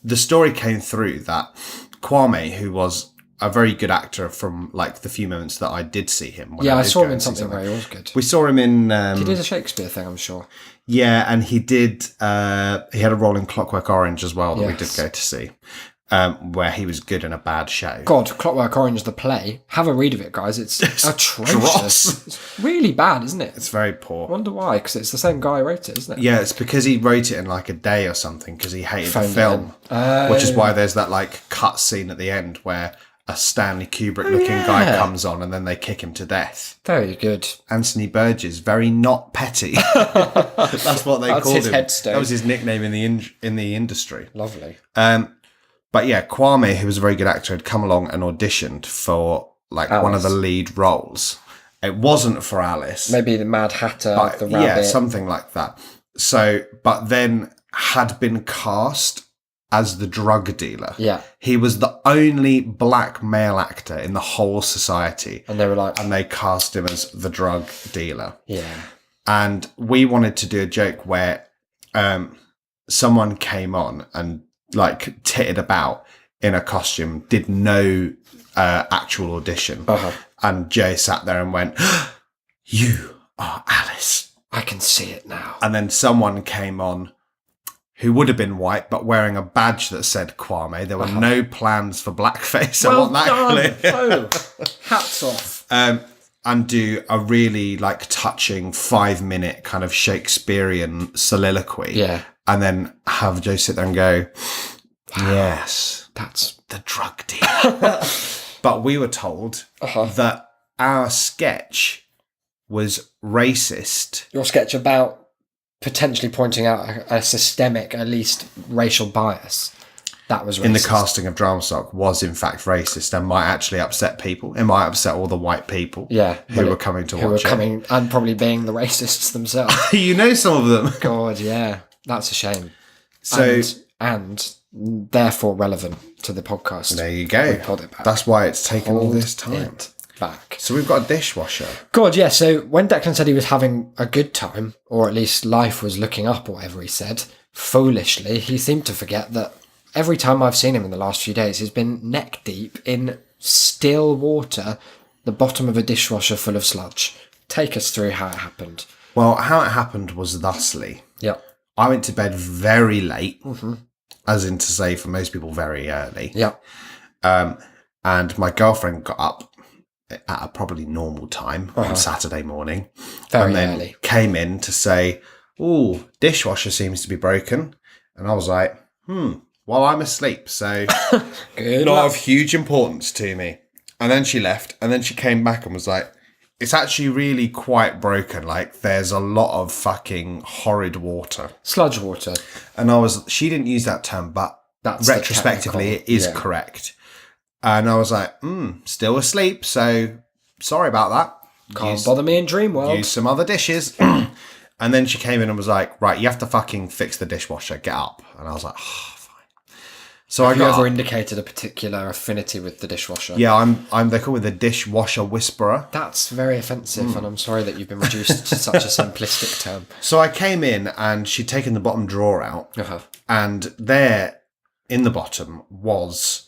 Speaker 3: the story came through that Kwame, who was a very good actor from like the few moments that I did see him.
Speaker 2: I saw him in something where he was good.
Speaker 3: We saw him in.
Speaker 2: He did a Shakespeare thing, I'm sure.
Speaker 3: Yeah, and he did. He had a role in Clockwork Orange as well that we did go to see. Where he was good in a bad show.
Speaker 2: God, Clockwork Orange, the play. Have a read of it, guys. It's atrocious. It's really bad, isn't it?
Speaker 3: It's very poor.
Speaker 2: I wonder why, because it's the same guy who wrote it, isn't it?
Speaker 3: Yeah, it's because he wrote it in like a day or something because he hated the film. Which is why there's that like cut scene at the end where a Stanley Kubrick looking guy comes on and then they kick him to death.
Speaker 2: Very good.
Speaker 3: Anthony Burgess, very not petty. That's what they called him.
Speaker 2: Headstone.
Speaker 3: That was his nickname in the industry.
Speaker 2: Lovely.
Speaker 3: But yeah, Kwame, who was a very good actor, had come along and auditioned for like one of the lead roles. It wasn't for Alice.
Speaker 2: Maybe the Mad Hatter, the rabbit.
Speaker 3: Yeah, something like that. So, but then had been cast as the drug dealer.
Speaker 2: Yeah.
Speaker 3: He was the only black male actor in the whole society.
Speaker 2: And they were like...
Speaker 3: And they cast him as the drug dealer.
Speaker 2: Yeah.
Speaker 3: And we wanted to do a joke where someone came on and like titted about in a costume, did no actual audition. And Jay sat there and went, "You are Alice.
Speaker 2: I can see it now."
Speaker 3: And then someone came on who would have been white, but wearing a badge that said Kwame. There were no plans for blackface. I want that clear.
Speaker 2: Oh, hats off.
Speaker 3: And do a really like touching 5-minute kind of Shakespearean soliloquy.
Speaker 2: Yeah.
Speaker 3: And then have Joe sit there and go, "Yes, that's the drug dealer." But we were told that our sketch was racist.
Speaker 2: Your sketch about potentially pointing out a systemic, at least racial bias. That was racist.
Speaker 3: In the casting of Drama Stock was in fact racist and might actually upset people. It might upset all the white people who were coming to watch it. Who were
Speaker 2: coming and probably being the racists themselves.
Speaker 3: You know some of them.
Speaker 2: God, yeah. That's a shame.
Speaker 3: So
Speaker 2: and therefore relevant to the podcast.
Speaker 3: There you go. That's why it's taken all this time.
Speaker 2: Back.
Speaker 3: So we've got a dishwasher.
Speaker 2: God, yeah. So when Declan said he was having a good time, or at least life was looking up, or whatever he said, foolishly, he seemed to forget that every time I've seen him in the last few days, he's been neck deep in still water, the bottom of a dishwasher full of sludge. Take us through how it happened.
Speaker 3: Well, how it happened was thusly.
Speaker 2: Yeah.
Speaker 3: I went to bed very late, as in to say for most people very early.
Speaker 2: Yeah.
Speaker 3: And my girlfriend got up at a probably normal time on Saturday morning.
Speaker 2: Very
Speaker 3: and then
Speaker 2: early.
Speaker 3: came in to say, "Oh, dishwasher seems to be broken." And I was like, well, I'm asleep, so
Speaker 2: Good
Speaker 3: not
Speaker 2: luck.
Speaker 3: of huge importance to me. And then she left, and then she came back and was like, "It's actually really quite broken. Like, there's a lot of fucking horrid water."
Speaker 2: Sludge water.
Speaker 3: And she didn't use that term, but
Speaker 2: That's the
Speaker 3: retrospectively, it
Speaker 2: technical-
Speaker 3: is
Speaker 2: yeah.
Speaker 3: correct. And I was like, still asleep, so sorry about that.
Speaker 2: Can't bother me in dream world.
Speaker 3: Use some other dishes. And then she came in and was like, "Right, you have to fucking fix the dishwasher. Get up." And I was like, "Oh, fine." So
Speaker 2: Have
Speaker 3: I
Speaker 2: you
Speaker 3: got
Speaker 2: ever
Speaker 3: up.
Speaker 2: indicated a particular affinity with the dishwasher?
Speaker 3: Yeah, I'm they call me the dishwasher whisperer.
Speaker 2: That's very offensive, and I'm sorry that you've been reduced to such a simplistic term.
Speaker 3: So I came in and she'd taken the bottom drawer out,
Speaker 2: Uh-huh.
Speaker 3: and there in the bottom was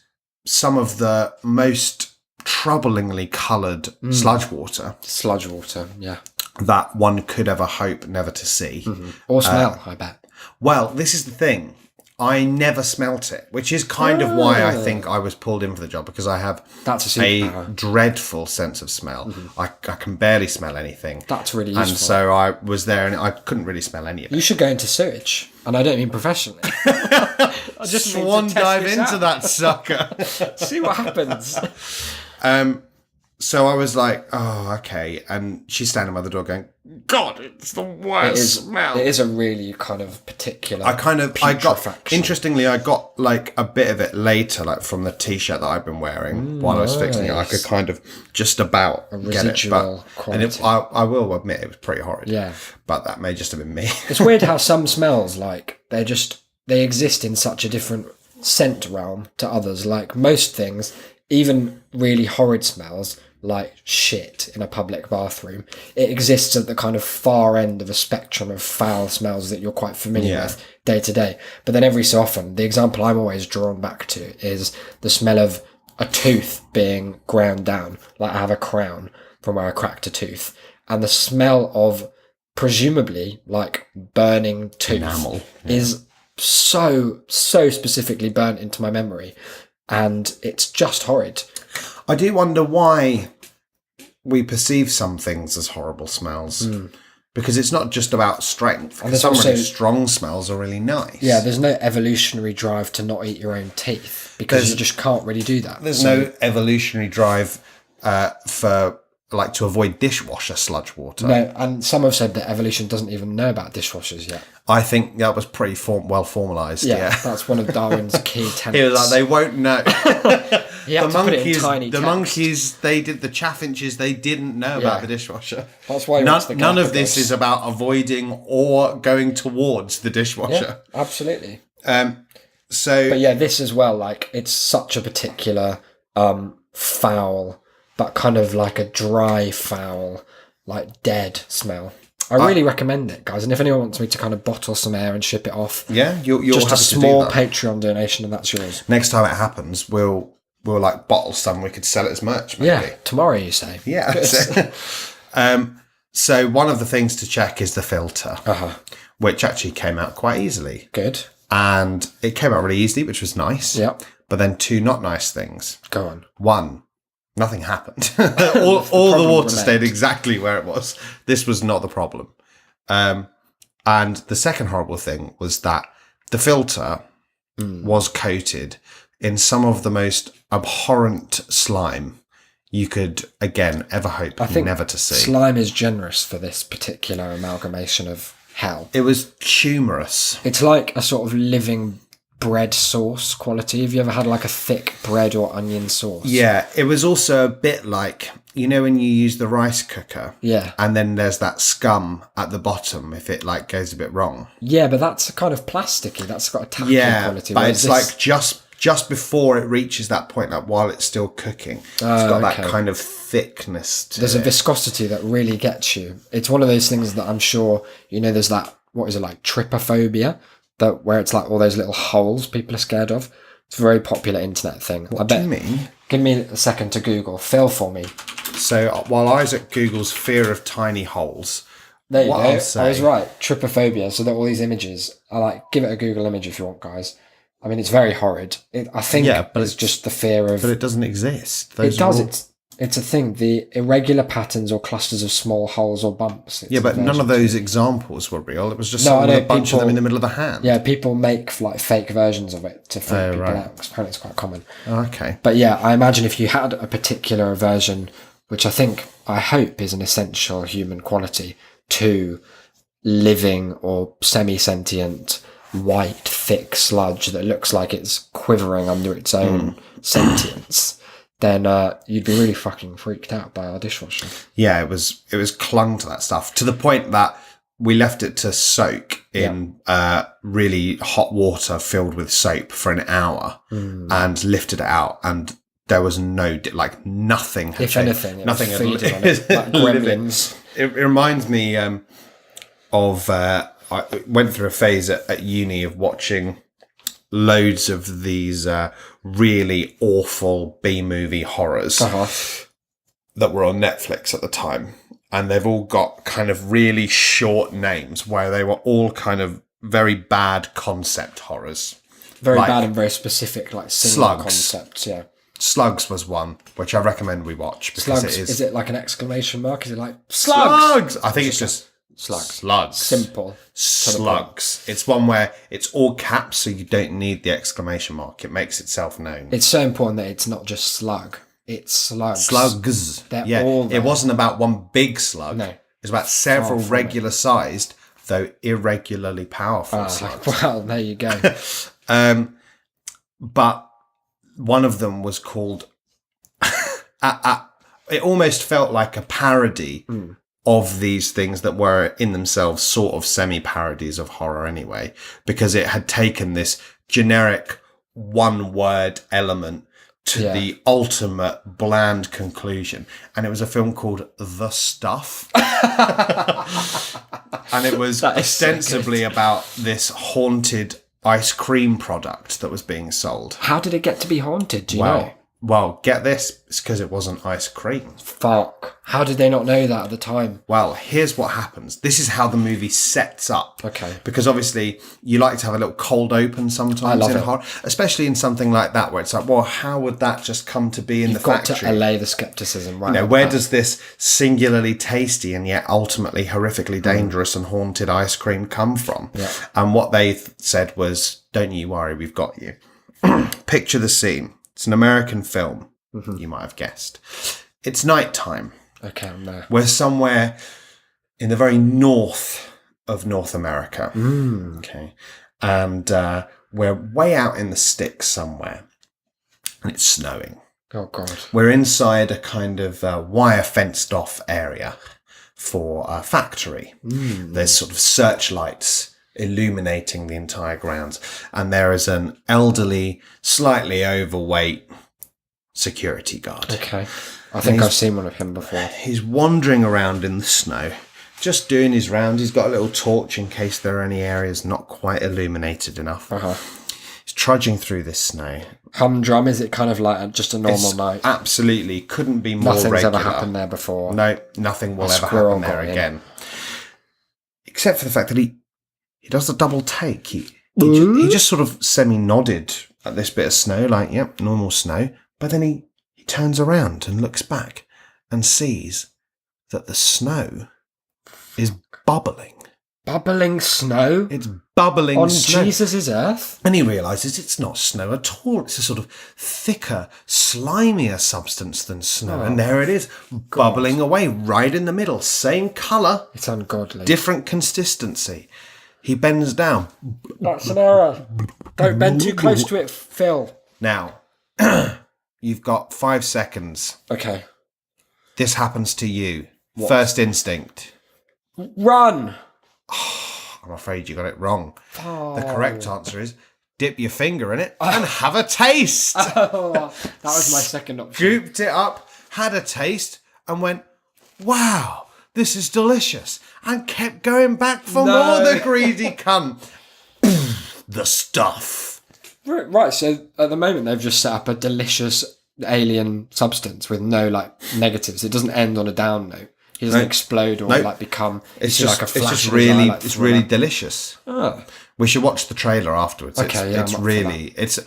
Speaker 3: some of the most troublingly coloured sludge water
Speaker 2: Sludge water, yeah.
Speaker 3: that one could ever hope never to see.
Speaker 2: Or smell, I bet.
Speaker 3: Well, this is the thing. I never smelt it, which is kind of why I think I was pulled in for the job, because I have
Speaker 2: That's a superpower.
Speaker 3: dreadful sense of smell. I can barely smell anything.
Speaker 2: That's really useful.
Speaker 3: And so I was there and I couldn't really smell any of it.
Speaker 2: You should go into sewage, and I don't mean professionally. I just mean to
Speaker 3: Swan
Speaker 2: test
Speaker 3: dive
Speaker 2: this
Speaker 3: into
Speaker 2: out.
Speaker 3: that sucker.
Speaker 2: See what happens.
Speaker 3: So I was like, "Oh, okay." And she's standing by the door going, "God, it's the worst smell."
Speaker 2: It is a really kind of particular.
Speaker 3: I got,
Speaker 2: putrefaction.
Speaker 3: interestingly, I got like a bit of it later, like from the t-shirt that I've been wearing while I was fixing it. I could kind of just about get it.
Speaker 2: residual quality.
Speaker 3: I will admit it was pretty horrid.
Speaker 2: Yeah.
Speaker 3: But that may just have been me.
Speaker 2: It's weird how some smells, like, they exist in such a different scent realm to others. Like, most things, even really horrid smells, like shit in a public bathroom, it exists at the kind of far end of a spectrum of foul smells that you're quite familiar with day to day. But then every so often, the example I'm always drawn back to is the smell of a tooth being ground down. Like, I have a crown from where I cracked a tooth. And the smell of presumably like burning tooth
Speaker 3: Enamel,
Speaker 2: is so specifically burnt into my memory, and it's just horrid.
Speaker 3: I do wonder why we perceive some things as horrible smells. Because it's not just about strength.
Speaker 2: there's
Speaker 3: Some really
Speaker 2: also-
Speaker 3: strong smells are really nice.
Speaker 2: Yeah, there's no evolutionary drive to not eat your own teeth, because you just can't really do that.
Speaker 3: There's no evolutionary drive for like to avoid dishwasher sludge water.
Speaker 2: No, and some have said that evolution doesn't even know about dishwashers yet.
Speaker 3: I think that was pretty well formalised. Yeah.
Speaker 2: That's one of Darwin's key tenets.
Speaker 3: He was like, they won't know.
Speaker 2: He had to put it in tiny text.
Speaker 3: Monkeys, they did the chaffinches, they didn't know about the dishwasher.
Speaker 2: That's why he wants the
Speaker 3: none of this
Speaker 2: Galapagos.
Speaker 3: is about avoiding or going towards the
Speaker 2: Yeah,
Speaker 3: dishwasher.
Speaker 2: absolutely.
Speaker 3: So
Speaker 2: But yeah, this as well, like, it's such a particular foul, but kind of like a dry foul, like dead smell. I really recommend it, guys. And if anyone wants me to kind of bottle some air and ship it off,
Speaker 3: yeah, you're
Speaker 2: just a
Speaker 3: happy to do
Speaker 2: small
Speaker 3: that.
Speaker 2: Patreon donation, and that's yours.
Speaker 3: Next time it happens, we'll like bottle some. We could sell it as merch. Maybe.
Speaker 2: Yeah, tomorrow you say.
Speaker 3: Yeah.
Speaker 2: Good.
Speaker 3: So one of the things to check is the filter,
Speaker 2: Uh-huh.
Speaker 3: which actually came out quite easily.
Speaker 2: Good.
Speaker 3: And it came out really easily, which was nice.
Speaker 2: Yep.
Speaker 3: But then two not nice things.
Speaker 2: Go on.
Speaker 3: One, nothing happened. all the
Speaker 2: problem
Speaker 3: water
Speaker 2: remained.
Speaker 3: stayed exactly where it was. This was not the problem. And the second horrible thing was that the filter was coated in some of the most abhorrent slime you could, again, ever hope never to see.
Speaker 2: Slime is generous for this particular amalgamation of hell.
Speaker 3: It was humorous.
Speaker 2: It's like a sort of living bread sauce quality. Have you ever had like a thick bread or onion sauce?
Speaker 3: Yeah, it was also a bit like, you know, when you use the rice cooker.
Speaker 2: Yeah.
Speaker 3: And then there's that scum at the bottom if it like goes a bit wrong.
Speaker 2: Yeah, but that's kind of plasticky. That's got a tacky quality.
Speaker 3: But
Speaker 2: whereas
Speaker 3: it's
Speaker 2: this-
Speaker 3: like just before it reaches that point, like while it's still cooking, it's got that
Speaker 2: okay.
Speaker 3: kind of thickness to
Speaker 2: there's a
Speaker 3: it.
Speaker 2: viscosity that really gets you. It's one of those things that I'm sure, you know, there's that, what is it, like trypophobia, that where it's like all those little holes people are scared of. It's a very popular internet thing.
Speaker 3: What do you mean?
Speaker 2: Give me a second to Google. Phil for me.
Speaker 3: So while Isaac Googles fear of tiny holes,
Speaker 2: There you
Speaker 3: what
Speaker 2: go.
Speaker 3: I'll
Speaker 2: I
Speaker 3: say-
Speaker 2: was right. Trypophobia. So that all these images are like, give it a Google image if you want, guys. I mean, it's very horrid. I think
Speaker 3: Yeah, but
Speaker 2: it's just the fear of.
Speaker 3: but it doesn't exist.
Speaker 2: It does. It's a thing. The irregular patterns or clusters of small holes or bumps. It's
Speaker 3: Yeah, but none of
Speaker 2: version.
Speaker 3: those examples were real. It was just
Speaker 2: No,
Speaker 3: someone
Speaker 2: I
Speaker 3: with
Speaker 2: know
Speaker 3: a bunch of
Speaker 2: people-
Speaker 3: them in the middle of the hand.
Speaker 2: Yeah, people make like fake versions of it to freak people
Speaker 3: right.
Speaker 2: out. 'Cause apparently, it's quite common.
Speaker 3: Okay.
Speaker 2: But yeah, I imagine if you had a particular aversion, which I hope is an essential human quality, to living or semi-sentient white thick sludge that looks like it's quivering under its own sentience, then you'd be really fucking freaked out by our dishwasher.
Speaker 3: Yeah, it was clung to that stuff to the point that we left it to soak in really hot water filled with soap for an hour and lifted it out, and there was nothing had
Speaker 2: If
Speaker 3: changed.
Speaker 2: anything, it
Speaker 3: nothing
Speaker 2: was
Speaker 3: had
Speaker 2: feeding on it, like gremlins.
Speaker 3: It reminds me of I went through a phase at uni of watching loads of these really awful B-movie horrors that were on Netflix at the time. And they've all got kind of really short names where they were all kind of very bad concept horrors.
Speaker 2: Very
Speaker 3: Like
Speaker 2: bad and very specific, like single
Speaker 3: Slugs.
Speaker 2: concepts, yeah.
Speaker 3: Slugs was one, which I recommend we watch because
Speaker 2: Slugs,
Speaker 3: it is...
Speaker 2: is it like an exclamation mark? Is it like, slugs?
Speaker 3: Slugs! I think it's just...
Speaker 2: Slugs.
Speaker 3: Slugs.
Speaker 2: Simple.
Speaker 3: Slugs. It's one where it's all caps, so you don't need the exclamation mark. It makes itself known.
Speaker 2: It's so important that it's not just slug. It's slugs.
Speaker 3: Slugs.
Speaker 2: They're all there.
Speaker 3: It wasn't about one big slug.
Speaker 2: No.
Speaker 3: It was about several
Speaker 2: Far from
Speaker 3: regular sized, though irregularly powerful slugs.
Speaker 2: Well, there you go.
Speaker 3: But one of them was called... it almost felt like a parody of these things that were in themselves sort of semi-parodies of horror anyway, because it had taken this generic one-word element to the ultimate bland conclusion. And it was a film called The Stuff. And it was ostensibly about this haunted ice cream product that was being sold.
Speaker 2: How did it get to be haunted? Do you know?
Speaker 3: Well, get this. It's because it wasn't ice cream.
Speaker 2: Fuck. How did they not know that at the time?
Speaker 3: Well, here's what happens. This is how the movie sets up.
Speaker 2: Okay.
Speaker 3: Because obviously you like to have a little cold open sometimes in horror, especially in something like that where it's like, well, how would that just come to be in the factory?
Speaker 2: You've got to allay the skepticism, right?
Speaker 3: Where does this singularly tasty and yet ultimately horrifically dangerous and haunted ice cream come from?
Speaker 2: Yeah.
Speaker 3: And what they said was, don't you worry, we've got you. Picture the scene. It's an American film, you might have guessed. It's nighttime.
Speaker 2: Okay, I'm there.
Speaker 3: We're somewhere in the very north of North America. Okay. And we're way out in the sticks somewhere. And it's snowing.
Speaker 2: Oh, God.
Speaker 3: We're inside a kind of wire fenced off area for a factory. There's sort of searchlights illuminating the entire grounds. And there is an elderly, slightly overweight security guard.
Speaker 2: Okay. I think I've seen one of him before.
Speaker 3: He's wandering around in the snow, just doing his round. He's got a little torch in case there are any areas not quite illuminated enough. He's trudging through this snow.
Speaker 2: Humdrum, is it kind of like just a normal night?
Speaker 3: Absolutely. Couldn't be more
Speaker 2: Nothing's
Speaker 3: regular.
Speaker 2: ever happened there before.
Speaker 3: No, nothing will ever
Speaker 2: squirrel
Speaker 3: happen there
Speaker 2: got in.
Speaker 3: again. Except for the fact that he does a double take. He just sort of semi-nodded at this bit of snow, like, yep, normal snow. But then he turns around and looks back and sees that the snow is bubbling.
Speaker 2: Bubbling snow?
Speaker 3: It's bubbling
Speaker 2: On
Speaker 3: snow.
Speaker 2: Jesus' earth?
Speaker 3: And he realises it's not snow at all. It's a sort of thicker, slimier substance than snow. And there it is, bubbling away right in the middle. Same colour,
Speaker 2: It's ungodly.
Speaker 3: different consistency. He bends down.
Speaker 2: That's an error. Don't bend too close to it, Phil.
Speaker 3: Now, you've got 5 seconds.
Speaker 2: Okay.
Speaker 3: This happens to you. First instinct.
Speaker 2: Run!
Speaker 3: I'm afraid you got it wrong.
Speaker 2: Oh.
Speaker 3: The correct answer is dip your finger in it and have a taste.
Speaker 2: Oh, that was my second option.
Speaker 3: Scooped it up, had a taste, and went, wow, this is delicious. And kept going back for more, the greedy cunt. The stuff.
Speaker 2: Right, so at the moment they've just set up a delicious alien substance with no negatives. It doesn't end on a down note. He doesn't explode or become.
Speaker 3: It's just,
Speaker 2: like a flash.
Speaker 3: it's really delicious.
Speaker 2: Oh.
Speaker 3: We should watch the trailer afterwards.
Speaker 2: Okay, yeah,
Speaker 3: it's
Speaker 2: I'm up for
Speaker 3: really it's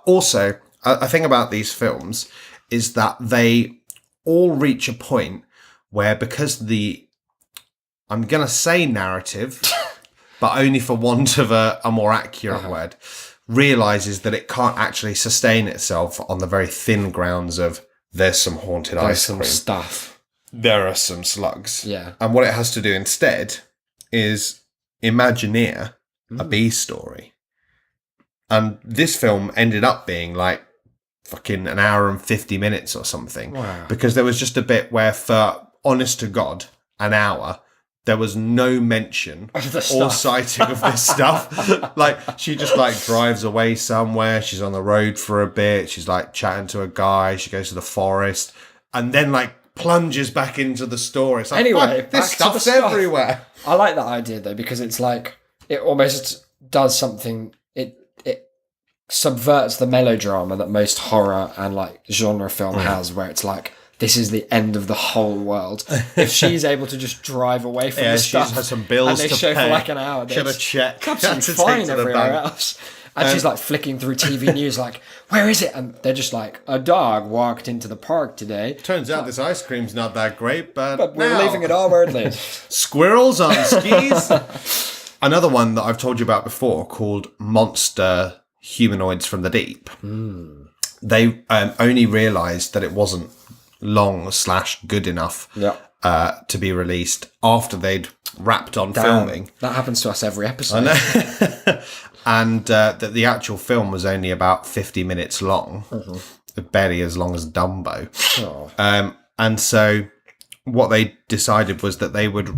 Speaker 3: also a thing about these films is that they all reach a point where, because I'm going to say narrative, but only for want of a more accurate word, realizes that it can't actually sustain itself on the very thin grounds of there's some haunted ice cream.
Speaker 2: There's some stuff.
Speaker 3: There are some slugs.
Speaker 2: Yeah.
Speaker 3: And what it has to do instead is imagineer a B story. And this film ended up being like fucking an hour and 50 minutes or something.
Speaker 2: Wow.
Speaker 3: Because there was just a bit where, for honest to God, an hour, there was no mention or sighting of this stuff. Like, she just like drives away somewhere. She's on the road for a bit. She's like chatting to a guy. She goes to the forest and then like plunges back into the story. It's like,
Speaker 2: anyway,
Speaker 3: this stuff's everywhere.
Speaker 2: I like that idea though, because it's like, it almost does something, it subverts the melodrama that most horror and like genre film has, where it's like, this is the end of the whole world. If she's able to just drive away from the stuff,
Speaker 3: she has some bills
Speaker 2: and they
Speaker 3: to
Speaker 2: show
Speaker 3: pay.
Speaker 2: for like an hour,
Speaker 3: She had a check.
Speaker 2: absolutely
Speaker 3: to
Speaker 2: fine
Speaker 3: take to the
Speaker 2: everywhere
Speaker 3: bank.
Speaker 2: else. And she's like flicking through TV news, like, where is it? And they're just like, a dog walked into the park today.
Speaker 3: Turns out this ice cream's not that great, but
Speaker 2: We're
Speaker 3: now,
Speaker 2: leaving it all where it lives.
Speaker 3: Squirrels on skis. Another one that I've told you about before, called Monster Humanoids from the Deep. They only realised that it wasn't long/good enough to be released after they'd wrapped on filming.
Speaker 2: That happens to us every episode.
Speaker 3: And that the actual film was only about 50 minutes long, barely as long as Dumbo. And so what they decided was that they would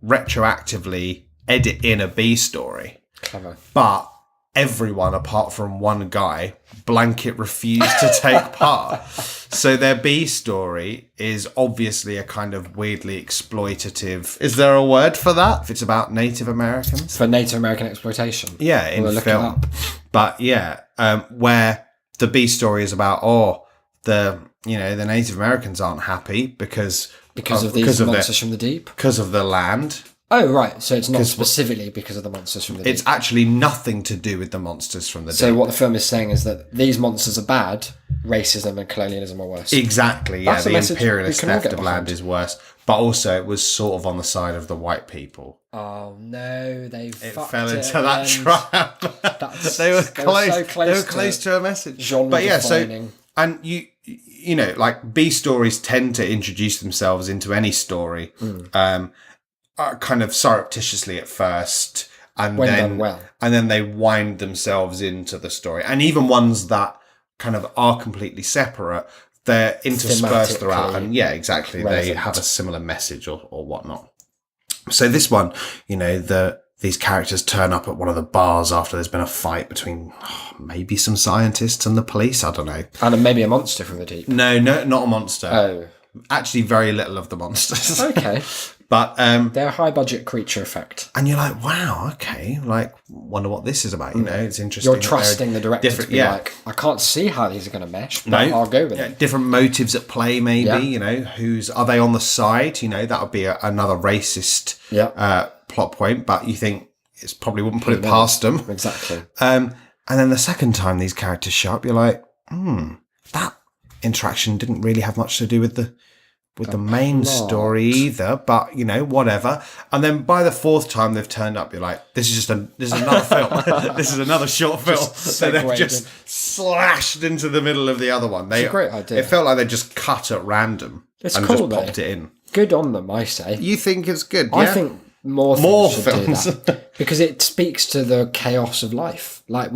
Speaker 3: retroactively edit in a B story.
Speaker 2: Clever.
Speaker 3: But everyone apart from one guy blanket refused to take part. So their B story is obviously a kind of weirdly exploitative. Is there a word for that? If it's about Native Americans?
Speaker 2: For Native American exploitation.
Speaker 3: Yeah, in
Speaker 2: We'll look it
Speaker 3: film.
Speaker 2: up.
Speaker 3: But yeah, where the B story is about, the Native Americans aren't happy because
Speaker 2: Of these monsters from the deep?
Speaker 3: because of the land.
Speaker 2: Oh, right. So it's not specifically because of the monsters from the deep.
Speaker 3: It's actually nothing to do with the monsters from the
Speaker 2: So
Speaker 3: deep.
Speaker 2: what the film is saying is that these monsters are bad, racism and colonialism are worse.
Speaker 3: Exactly, yeah.
Speaker 2: That's a
Speaker 3: The
Speaker 2: message
Speaker 3: imperialist
Speaker 2: we can all
Speaker 3: theft
Speaker 2: get
Speaker 3: of land
Speaker 2: behind.
Speaker 3: is worse. But also, it was sort of on the side of the white people.
Speaker 2: Oh no, they fucked
Speaker 3: Fell
Speaker 2: it
Speaker 3: into
Speaker 2: at
Speaker 3: that
Speaker 2: the end.
Speaker 3: trap. They were close.
Speaker 2: so
Speaker 3: They were close to a message.
Speaker 2: genre
Speaker 3: But yeah,
Speaker 2: defining.
Speaker 3: and you know, like B stories tend to introduce themselves into any story, kind of surreptitiously at first, and
Speaker 2: When
Speaker 3: then
Speaker 2: done well.
Speaker 3: and then they wind themselves into the story, and even ones that kind of are completely separate, they're interspersed throughout,
Speaker 2: Thematically
Speaker 3: and yeah, exactly, they
Speaker 2: relevant.
Speaker 3: have a similar message or whatnot. So this one, these characters turn up at one of the bars after there's been a fight between maybe some scientists and the police. I don't know.
Speaker 2: And maybe a monster from the deep.
Speaker 3: No, not a monster.
Speaker 2: Oh.
Speaker 3: Actually, very little of the monsters.
Speaker 2: Okay.
Speaker 3: But
Speaker 2: They're a high budget creature effect.
Speaker 3: and you're like, wow, okay, like wonder what this is about. You know, it's interesting.
Speaker 2: You're
Speaker 3: that
Speaker 2: trusting the
Speaker 3: they're
Speaker 2: director to
Speaker 3: different-
Speaker 2: be like, I can't see how these are going to mesh, but
Speaker 3: No,
Speaker 2: I'll go with it.
Speaker 3: different motives at play. Maybe
Speaker 2: Yeah.
Speaker 3: are they on the side? That would be another racist
Speaker 2: Yeah.
Speaker 3: plot point. But you think it's probably wouldn't put it past them.
Speaker 2: Exactly.
Speaker 3: And then the second time these characters show up, you're like, that interaction didn't really have much to do with the main story either, but whatever. And then by the fourth time they've turned up, you're like, this is another film. This is another short film. So they've just slashed into the middle of the other one.
Speaker 2: It's a great idea.
Speaker 3: It felt like they just cut at random
Speaker 2: It's
Speaker 3: and
Speaker 2: cool,
Speaker 3: just
Speaker 2: though.
Speaker 3: popped it in.
Speaker 2: Good on them, I say.
Speaker 3: You think it's good?
Speaker 2: I
Speaker 3: Yeah?
Speaker 2: think more should
Speaker 3: films.
Speaker 2: do that. Because it speaks to the chaos of life. Like,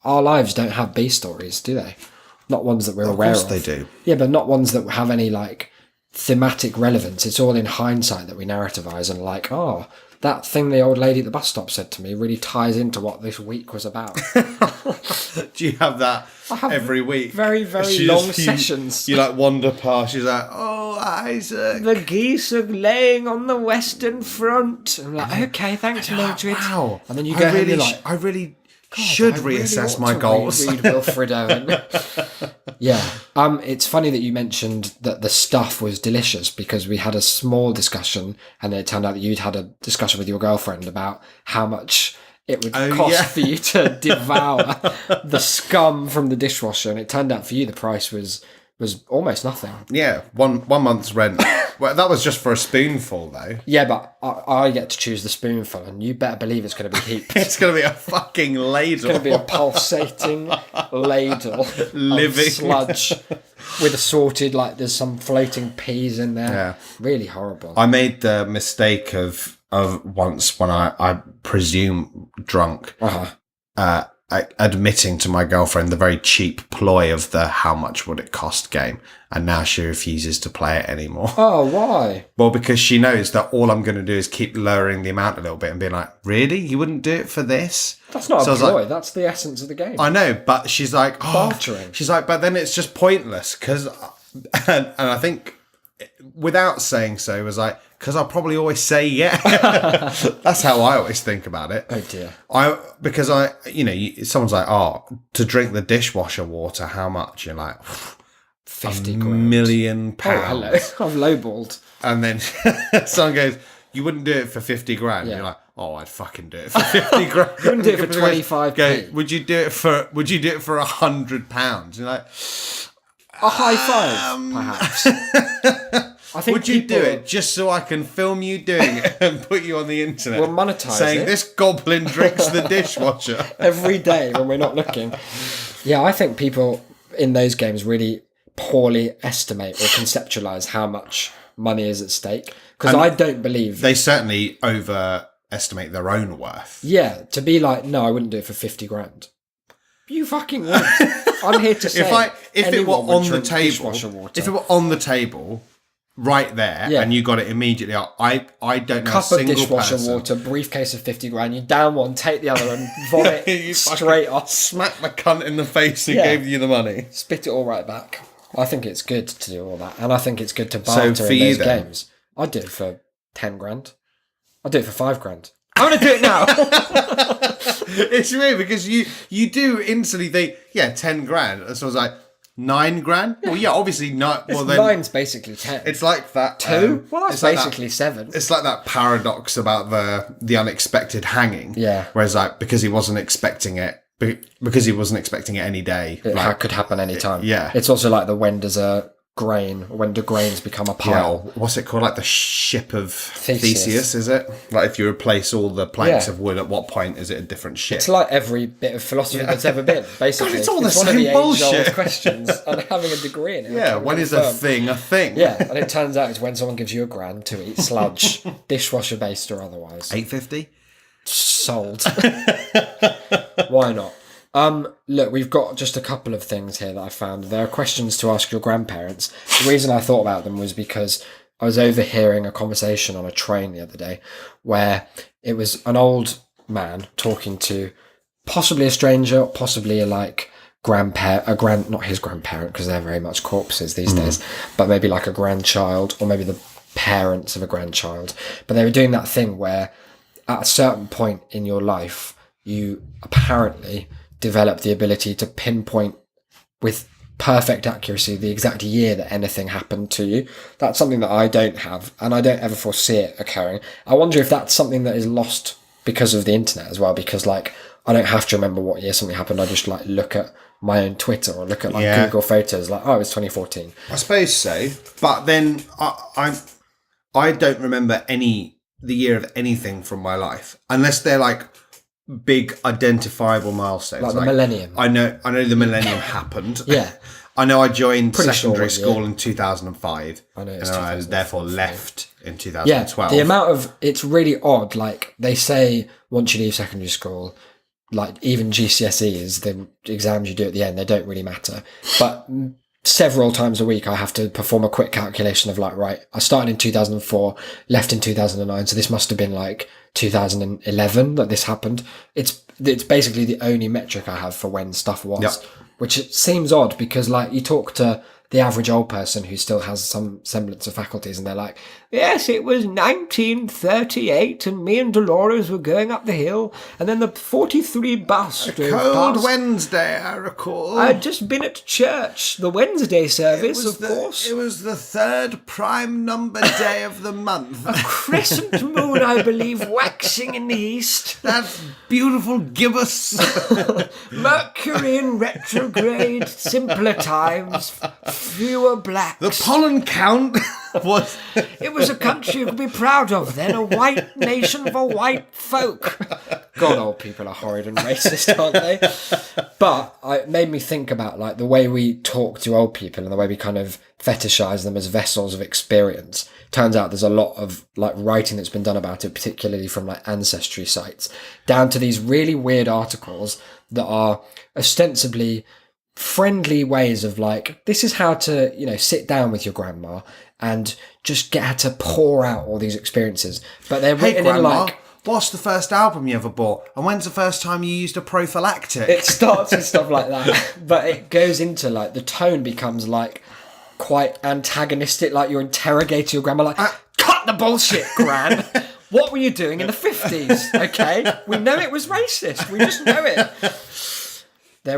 Speaker 2: our lives don't have B stories, do they? Not ones that we're aware of.
Speaker 3: Of course they do.
Speaker 2: Yeah, but not ones that have any, like, thematic relevance. It's all in hindsight that we narrativize and like, that thing the old lady at the bus stop said to me really ties into what this week was about.
Speaker 3: Do you have that
Speaker 2: have
Speaker 3: every week?
Speaker 2: very, very long sessions.
Speaker 3: You like wander past, she's like, oh, Isaac.
Speaker 2: The geese are laying on the western front. I'm like, okay, thanks, Mildred.
Speaker 3: Wow.
Speaker 2: And then you go home and you're like,
Speaker 3: I really should
Speaker 2: I really
Speaker 3: reassess
Speaker 2: ought
Speaker 3: my
Speaker 2: to
Speaker 3: goals.
Speaker 2: Read Wilfred Owen. Yeah. It's funny that you mentioned that the stuff was delicious because we had a small discussion and it turned out that you'd had a discussion with your girlfriend about how much it would cost for you to devour the scum from the dishwasher. And it turned out for you the price was was almost nothing.
Speaker 3: Yeah, one month's rent. Well, that was just for a spoonful, though.
Speaker 2: Yeah, but I get to choose the spoonful, and you better believe it's going to be heaped.
Speaker 3: It's going to be a fucking ladle.
Speaker 2: It's going to be a pulsating ladle
Speaker 3: Living
Speaker 2: of sludge with assorted, like there's some floating peas in there.
Speaker 3: Yeah.
Speaker 2: Really horrible.
Speaker 3: I made the mistake of once when I presume drunk, admitting to my girlfriend the very cheap ploy of the how much would it cost game, and now she refuses to play it anymore.
Speaker 2: Oh, why?
Speaker 3: Well, because she knows that all I'm going to do is keep lowering the amount a little bit and being like, really? You wouldn't do it for this?
Speaker 2: That's not
Speaker 3: So I
Speaker 2: a
Speaker 3: was like,
Speaker 2: ploy. That's the essence of the game.
Speaker 3: I know, but she's like,
Speaker 2: Bartering.
Speaker 3: She's like, but then it's just pointless because, and I think without saying so, was like, because I'll probably always say yeah. That's how I always think about it.
Speaker 2: Oh dear.
Speaker 3: Because someone's like, to drink the dishwasher water, how much? You're like,
Speaker 2: 50
Speaker 3: £1
Speaker 2: grand.
Speaker 3: million.
Speaker 2: Oh, hello. I've lowballed.
Speaker 3: And then someone goes, you wouldn't do it for 50 grand.
Speaker 2: Yeah.
Speaker 3: You're like, I'd fucking do it for 50 grand.
Speaker 2: You wouldn't do it for 25p.
Speaker 3: Would you do it for £100? You're like,
Speaker 2: A high five, perhaps. I think
Speaker 3: would you do it just so I can film you doing it and put you on the internet?
Speaker 2: We'll monetize
Speaker 3: saying
Speaker 2: it.
Speaker 3: This goblin drinks the dishwasher.
Speaker 2: Every day when we're not looking. Yeah, I think people in those games really poorly estimate or conceptualize how much money is at stake. Because I don't believe...
Speaker 3: They certainly overestimate their own worth.
Speaker 2: Yeah, to be like, no, I wouldn't do it for 50 grand. You fucking would. I'm here to say...
Speaker 3: if it were
Speaker 2: anyone would
Speaker 3: on the
Speaker 2: drink
Speaker 3: table...
Speaker 2: dishwasher water.
Speaker 3: If it were on the table... right there,
Speaker 2: Yeah.
Speaker 3: and you got it immediately. I don't know
Speaker 2: Cup
Speaker 3: a single
Speaker 2: of dishwasher
Speaker 3: person.
Speaker 2: water, briefcase of 50 grand, you down one, take the other and vomit
Speaker 3: You fucking
Speaker 2: straight off.
Speaker 3: Smack the cunt in the face who
Speaker 2: Yeah.
Speaker 3: gave you the money.
Speaker 2: Spit it all right back. I think it's good to do all that. And I think it's good to barter
Speaker 3: for
Speaker 2: in
Speaker 3: you
Speaker 2: those
Speaker 3: then?
Speaker 2: games. I'd do it for 10 grand. I'd do it for 5 grand. I'm going to do it now.
Speaker 3: It's weird because you do instantly think, 10 grand. And so I was like, 9 grand? Well, yeah, obviously not. Well, then
Speaker 2: Mine's basically 10.
Speaker 3: it's like that.
Speaker 2: 2? Well, that's
Speaker 3: it's like
Speaker 2: basically 7.
Speaker 3: It's like that paradox about the unexpected hanging.
Speaker 2: Yeah.
Speaker 3: Whereas, like, because he wasn't expecting it any day.
Speaker 2: It could happen any time.
Speaker 3: yeah.
Speaker 2: It's also like when do grains become a pile.
Speaker 3: What's it called? Like the ship of
Speaker 2: Theseus.
Speaker 3: Theseus, is it? Like if you replace all the planks
Speaker 2: Yeah.
Speaker 3: of wood, at what point is it a different ship?
Speaker 2: It's like every bit of philosophy that's ever been, basically.
Speaker 3: God, it's all the
Speaker 2: one of
Speaker 3: same
Speaker 2: the
Speaker 3: bullshit.
Speaker 2: age-old questions, and having a degree in it.
Speaker 3: yeah,
Speaker 2: I'm
Speaker 3: when
Speaker 2: gonna
Speaker 3: is a
Speaker 2: confirm.
Speaker 3: thing a thing?
Speaker 2: Yeah, and it turns out it's when someone gives you a grand to eat sludge, dishwasher based or otherwise.
Speaker 3: $8.50?
Speaker 2: Sold. Why not? Look, we've got just a couple of things here that I found. There are questions to ask your grandparents. The reason I thought about them was because I was overhearing a conversation on a train the other day where it was an old man talking to possibly a stranger, possibly not his grandparent, because they're very much corpses these days, but maybe like a grandchild or maybe the parents of a grandchild. But they were doing that thing where at a certain point in your life, you apparently develop the ability to pinpoint with perfect accuracy the exact year that anything happened to you. That's something that I don't have, and I don't ever foresee it occurring. I wonder if that's something that is lost because of the internet as well, because like I don't have to remember what year something happened. I just like look at my own Twitter or look at like Google Photos, like, it was 2014.
Speaker 3: I suppose so. But then I don't remember the year of anything from my life unless they're like big identifiable milestones,
Speaker 2: Like the millennium.
Speaker 3: I know the millennium happened.
Speaker 2: Yeah.
Speaker 3: I know I joined
Speaker 2: Pretty
Speaker 3: secondary
Speaker 2: sure,
Speaker 3: school in 2005.
Speaker 2: I know,
Speaker 3: and
Speaker 2: it's
Speaker 3: I was therefore
Speaker 2: 2005.
Speaker 3: left in
Speaker 2: Yeah,
Speaker 3: 2012.
Speaker 2: the amount of, it's really odd. Like they say, once you leave secondary school, like even GCSEs, the exams you do at the end, they don't really matter. But several times a week, I have to perform a quick calculation of like, right, I started in 2004, left in 2009, so this must have been like 2011 that this happened. It's basically the only metric I have for when stuff was,
Speaker 3: Yep.
Speaker 2: which it seems odd because like you talk to the average old person who still has some semblance of faculties and they're like, yes, it was 1938 and me and Dolores were going up the hill and then the 43 bus drove
Speaker 3: Cold
Speaker 2: past.
Speaker 3: Wednesday, I recall.
Speaker 2: I'd just been at church, the Wednesday service, of course.
Speaker 3: It was the third prime number day of the month.
Speaker 2: Crescent moon, I believe, waxing in the east.
Speaker 3: That's beautiful gibbous.
Speaker 2: Mercury in retrograde, simpler times, fewer blacks.
Speaker 3: The pollen count was...
Speaker 2: It was a country you could be proud of then, a white nation for white folk. God, old people are horrid and racist, aren't they? But it made me think about like the way we talk to old people and the way we kind of fetishize them as vessels of experience. Turns out there's a lot of like writing that's been done about it, particularly from like ancestry sites, down to these really weird articles that are ostensibly friendly ways of like, this is how to, you know, sit down with your grandma and just get her to pour out all these experiences. But they're written in like,
Speaker 3: what's the first album you ever bought? And when's the first time you used a prophylactic?
Speaker 2: it starts with stuff like that, but it goes into like, the tone becomes like quite antagonistic, like you're interrogating your grandma, like, cut the bullshit, Gran. What were you doing in the 50s? Okay, we know it was racist. We just know it.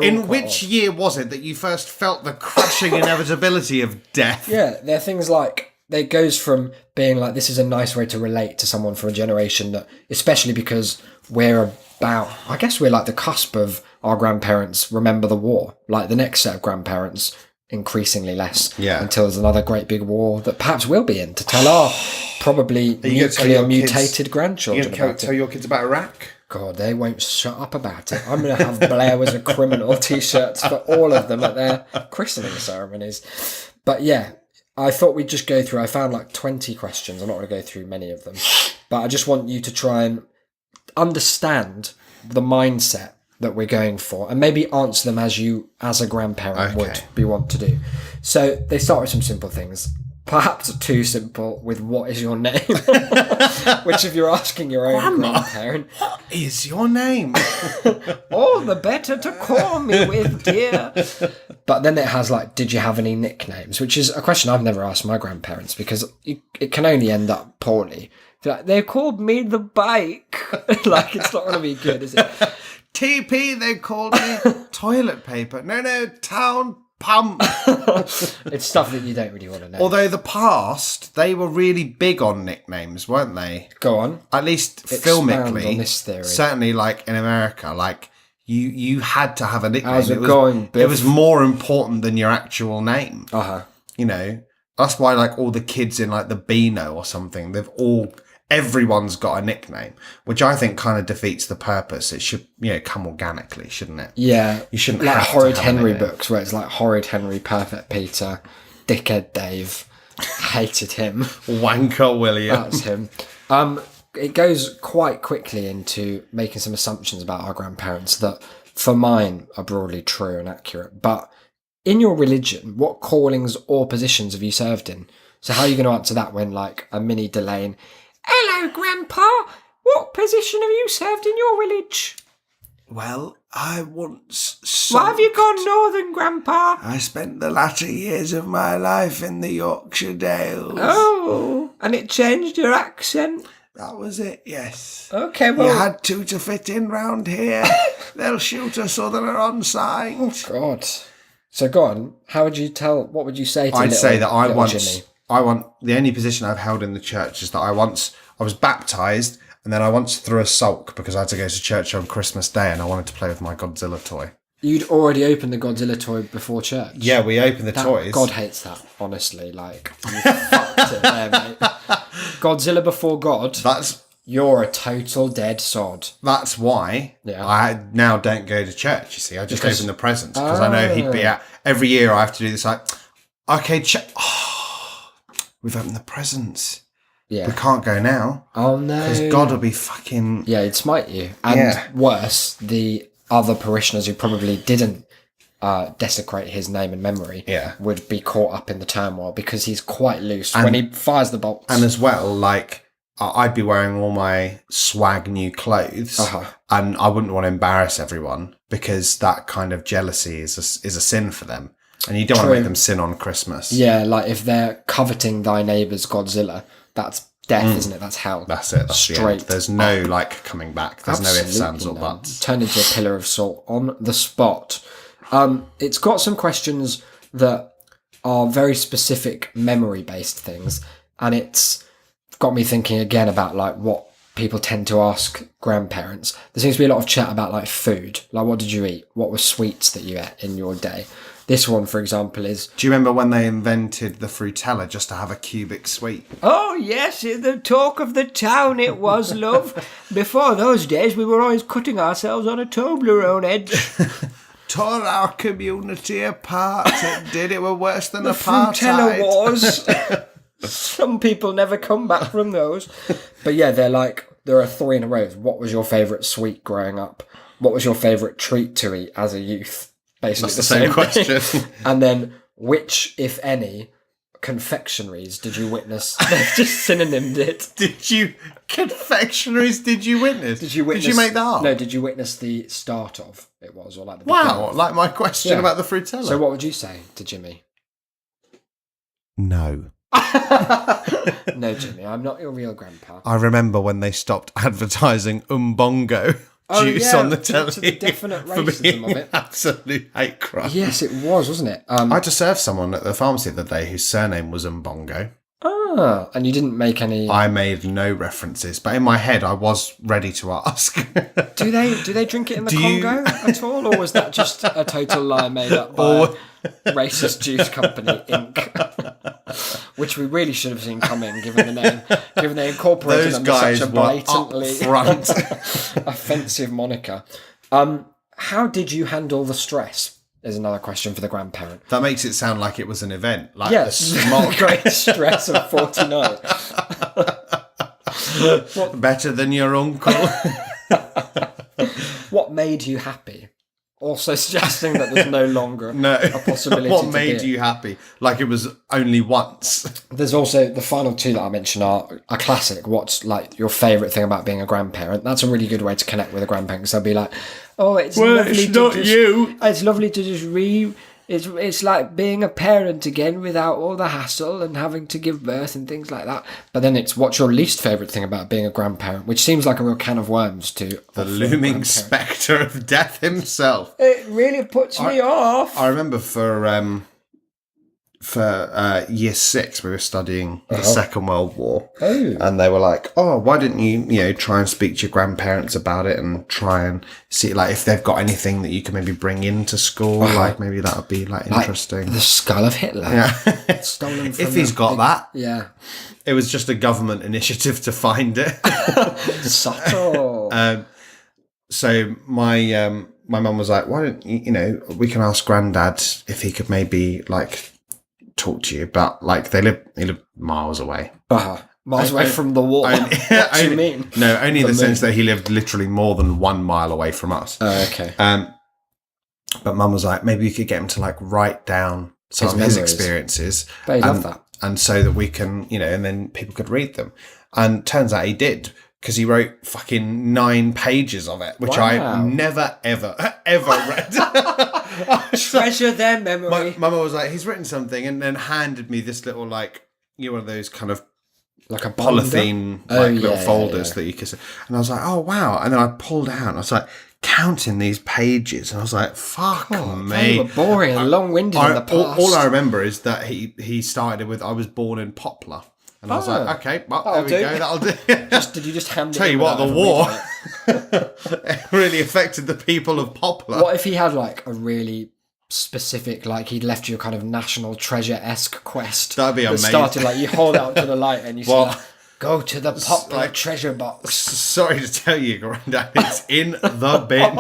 Speaker 3: In which year was it that you first felt the crushing inevitability of death?
Speaker 2: Yeah, they're things like, it goes from being like, this is a nice way to relate to someone from a generation that, especially because we're about, I guess we're like the cusp of our grandparents remember the war. Like the next set of grandparents, increasingly less.
Speaker 3: Yeah.
Speaker 2: Until there's another great big war that perhaps we'll be in to tell our probably nuclear mutated grandchildren about it.
Speaker 3: Tell your kids about Iraq?
Speaker 2: God, they won't shut up about it. I'm going to have Blair was a criminal t-shirts for all of them at their christening ceremonies. But yeah, I thought we'd just go through, I found like 20 questions. I'm not going to go through many of them. But I just want you to try and understand the mindset that we're going for and maybe answer them as you, as a grandparent, would want to do. So they start with some simple things. Perhaps too simple with what is your name? Which if you're asking your own grandparent...
Speaker 3: What is your name?
Speaker 2: All the better to call me with, dear. But then it has like, did you have any nicknames? Which is a question I've never asked my grandparents because it can only end up poorly. Like, they called me the bike. Like, it's not going to be good, is it?
Speaker 3: TP, they called me toilet paper. No, town pump.
Speaker 2: It's stuff that you don't really want to know.
Speaker 3: Although the past, they were really big on nicknames, weren't they?
Speaker 2: Go on.
Speaker 3: At least
Speaker 2: Expound
Speaker 3: filmically.
Speaker 2: on this theory.
Speaker 3: Certainly, like in America, like you had to have a nickname.
Speaker 2: How's it going, Biff?
Speaker 3: It was more important than your actual name.
Speaker 2: Uh-huh.
Speaker 3: You know, that's why like all the kids in like the Beano or something, everyone's got a nickname, which I think kind of defeats the purpose. It should, come organically, shouldn't it?
Speaker 2: Yeah.
Speaker 3: You shouldn't
Speaker 2: like
Speaker 3: have to
Speaker 2: Horrid
Speaker 3: have
Speaker 2: Henry
Speaker 3: a nickname.
Speaker 2: books where it's like Horrid Henry, Perfect Peter, Dickhead Dave, hated him.
Speaker 3: Wanker William.
Speaker 2: That's him. It goes quite quickly into making some assumptions about our grandparents that for mine are broadly true and accurate. But in your religion, what callings or positions have you served in? So how are you going to answer that when like a mini Delane, hello, Grandpa. What position have you served in your village?
Speaker 3: Well, I once
Speaker 2: Why have you gone northern, Grandpa?
Speaker 3: I spent the latter years of my life in the Yorkshire Dales.
Speaker 2: Oh, and it changed your accent?
Speaker 3: That was it, yes.
Speaker 2: Okay, well...
Speaker 3: You had to fit in round here. They'll shoot a southerner on sight.
Speaker 2: Oh, God. So go on. How would you what would you say to
Speaker 3: I'd say that
Speaker 2: little Jimmy?
Speaker 3: the only position I've held in the church is that I was baptised and then I once threw a sulk because I had to go to church on Christmas Day and I wanted to play with my Godzilla toy.
Speaker 2: You'd already opened the Godzilla toy before church?
Speaker 3: Yeah, we opened the toys.
Speaker 2: God hates that, honestly. Like, you fucked it there, mate. Godzilla before God. You're a total dead sod.
Speaker 3: That's why I now don't go to church, you see. I just open the presents because I know he'd be at... Every year I have to do this like, okay, we've opened the presents.
Speaker 2: Yeah.
Speaker 3: We can't go now.
Speaker 2: Oh, no.
Speaker 3: Because God will be fucking...
Speaker 2: Yeah, he'd smite you. And worse, the other parishioners who probably didn't desecrate his name and memory would be caught up in the turmoil because he's quite loose when he fires the bolts.
Speaker 3: And as well, like, I'd be wearing all my swag new clothes and I wouldn't want to embarrass everyone because that kind of jealousy is a sin for them. And you don't want to make them sin on Christmas.
Speaker 2: Yeah, like if they're coveting thy neighbour's Godzilla, that's death, isn't it? That's hell.
Speaker 3: That's it. That's
Speaker 2: straight.
Speaker 3: There's no like coming back. There's no ifs, ands, or
Speaker 2: none.
Speaker 3: buts.
Speaker 2: Turned into a pillar of salt on the spot. It's got some questions that are very specific memory-based things, and it's got me thinking again about like what people tend to ask grandparents. There seems to be a lot of chat about like food, like what did you eat? What were sweets that you ate in your day? This one, for example, is...
Speaker 3: Do you remember when they invented the Frutella just to have a cubic sweet?
Speaker 2: Oh, yes, the talk of the town it was, love. Before those days, we were always cutting ourselves on a Toblerone edge.
Speaker 3: Tore our community apart. It did. It were worse than
Speaker 2: The
Speaker 3: apartheid.
Speaker 2: Frutella Wars. Some people never come back from those. But yeah, there are 3 in a row. What was your favourite sweet growing up? What was your favourite treat to eat as a youth? Basically
Speaker 3: That's the same question.
Speaker 2: And then, which, if any, confectionaries did you witness? They've just synonymed it.
Speaker 3: Did you witness?
Speaker 2: Did you witness?
Speaker 3: Did you make that up?
Speaker 2: No, did you witness the start of it was, or like the
Speaker 3: Wow,
Speaker 2: beginning?
Speaker 3: like my question
Speaker 2: Yeah.
Speaker 3: about the Frutella.
Speaker 2: So what would you say to Jimmy?
Speaker 3: No.
Speaker 2: No, Jimmy, I'm not your real grandpa.
Speaker 3: I remember when they stopped advertising Umbongo juice on the telly.
Speaker 2: To the definite
Speaker 3: for
Speaker 2: racism
Speaker 3: being
Speaker 2: of it.
Speaker 3: absolute hate crime.
Speaker 2: Yes, it was, wasn't it?
Speaker 3: I had to serve someone at the pharmacy the other day whose surname was Umbongo.
Speaker 2: And you didn't make any...
Speaker 3: I made no references, but in my head I was ready to ask.
Speaker 2: Do they drink it in the Congo at all, or was that just a total lie made up by Racist Juice Company Inc., which we really should have seen coming, given they incorporated
Speaker 3: Those
Speaker 2: under
Speaker 3: guys
Speaker 2: such a
Speaker 3: were
Speaker 2: blatantly
Speaker 3: upfront.
Speaker 2: offensive moniker. How did you handle the stress? Is another question for the grandparent.
Speaker 3: That makes it sound like it was an event, like
Speaker 2: Yes,
Speaker 3: the smog.
Speaker 2: great stress of 49.
Speaker 3: Better than your uncle.
Speaker 2: What made you happy? Also suggesting that there's no longer a possibility
Speaker 3: What
Speaker 2: to
Speaker 3: made
Speaker 2: be
Speaker 3: you happy? Like it was only once.
Speaker 2: There's also the final 2 that I mentioned are a classic. What's like your favourite thing about being a grandparent? That's a really good way to connect with a grandparent, because they'll be like, "Oh, it's lovely
Speaker 3: it's
Speaker 2: to
Speaker 3: not
Speaker 2: just,
Speaker 3: you."
Speaker 2: It's lovely to just It's like being a parent again without all the hassle and having to give birth and things like that. But then it's what's your least favourite thing about being a grandparent, which seems like a real can of worms to
Speaker 3: The looming spectre of death himself.
Speaker 2: It really puts me off.
Speaker 3: I remember for year 6 we were studying the Second World War, and they were like, "Oh, why didn't you try and speak to your grandparents about it and try and see like if they've got anything that you can maybe bring into school, like maybe that would be like interesting."
Speaker 2: The skull of Hitler.
Speaker 3: Yeah.
Speaker 2: Stolen from
Speaker 3: If he's got that.
Speaker 2: Yeah.
Speaker 3: It was just a government initiative to find it.
Speaker 2: Subtle.
Speaker 3: So my mum was like, "Why don't we can ask Grandad if he could maybe like talk to you," but like they live miles away.
Speaker 2: Miles away from the war. What do you mean?
Speaker 3: No, only in the sense that he lived literally more than 1 mile away from us.
Speaker 2: Oh, okay.
Speaker 3: But Mum was like, maybe you could get him to like write down some of his experiences.
Speaker 2: But he loved that.
Speaker 3: And so that we can, and then people could read them. And turns out he did, because he wrote fucking 9 pages of it, which I never, ever, ever read.
Speaker 2: Treasure their memory.
Speaker 3: My mum was like, he's written something, and then handed me this little, like, one of those kind of
Speaker 2: like a
Speaker 3: polythene little folders that you can see. And I was like, oh, wow. And then I pulled out, and I was like, counting these pages, and I was like, fuck me.
Speaker 2: They were boring and long-winded in the past.
Speaker 3: All I remember is that he started with, I was born in Poplar. And I was like, okay, well, there we go, that'll do.
Speaker 2: Did you just hand it?
Speaker 3: Tell you what, the war it really affected the people of Poplar.
Speaker 2: What if he had like a really specific, like he'd left you a kind of National Treasure-esque quest?
Speaker 3: That'd be amazing.
Speaker 2: Started like you hold out to the light and you say, go to the Poplar treasure box.
Speaker 3: Sorry to tell you, Grandad, it's in the bin.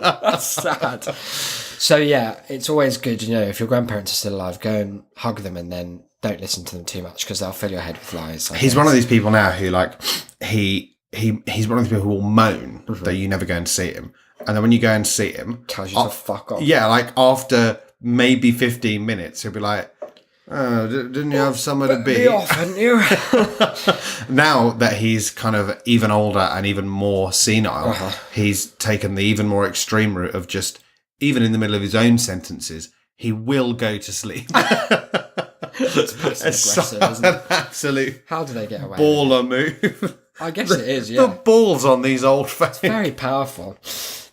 Speaker 2: That's sad. So yeah, it's always good, if your grandparents are still alive, go and hug them and then don't listen to them too much because they'll fill your head with lies.
Speaker 3: He's one of these people now who he's one of these people who will moan that you never go and see him. And then when you go and see him,
Speaker 2: tells you to fuck off.
Speaker 3: Yeah, like after maybe 15 minutes, he'll be like, "Oh, didn't you have somewhere to be?"
Speaker 2: Off, hadn't you?
Speaker 3: Now that he's kind of even older and even more senile, he's taken the even more extreme route of just, even in the middle of his own sentences, he will go to sleep.
Speaker 2: It's passive aggressive, isn't it?
Speaker 3: Absolute.
Speaker 2: How do they get away?
Speaker 3: Baller move.
Speaker 2: I guess it is, yeah.
Speaker 3: The balls on these old folk.
Speaker 2: Very powerful.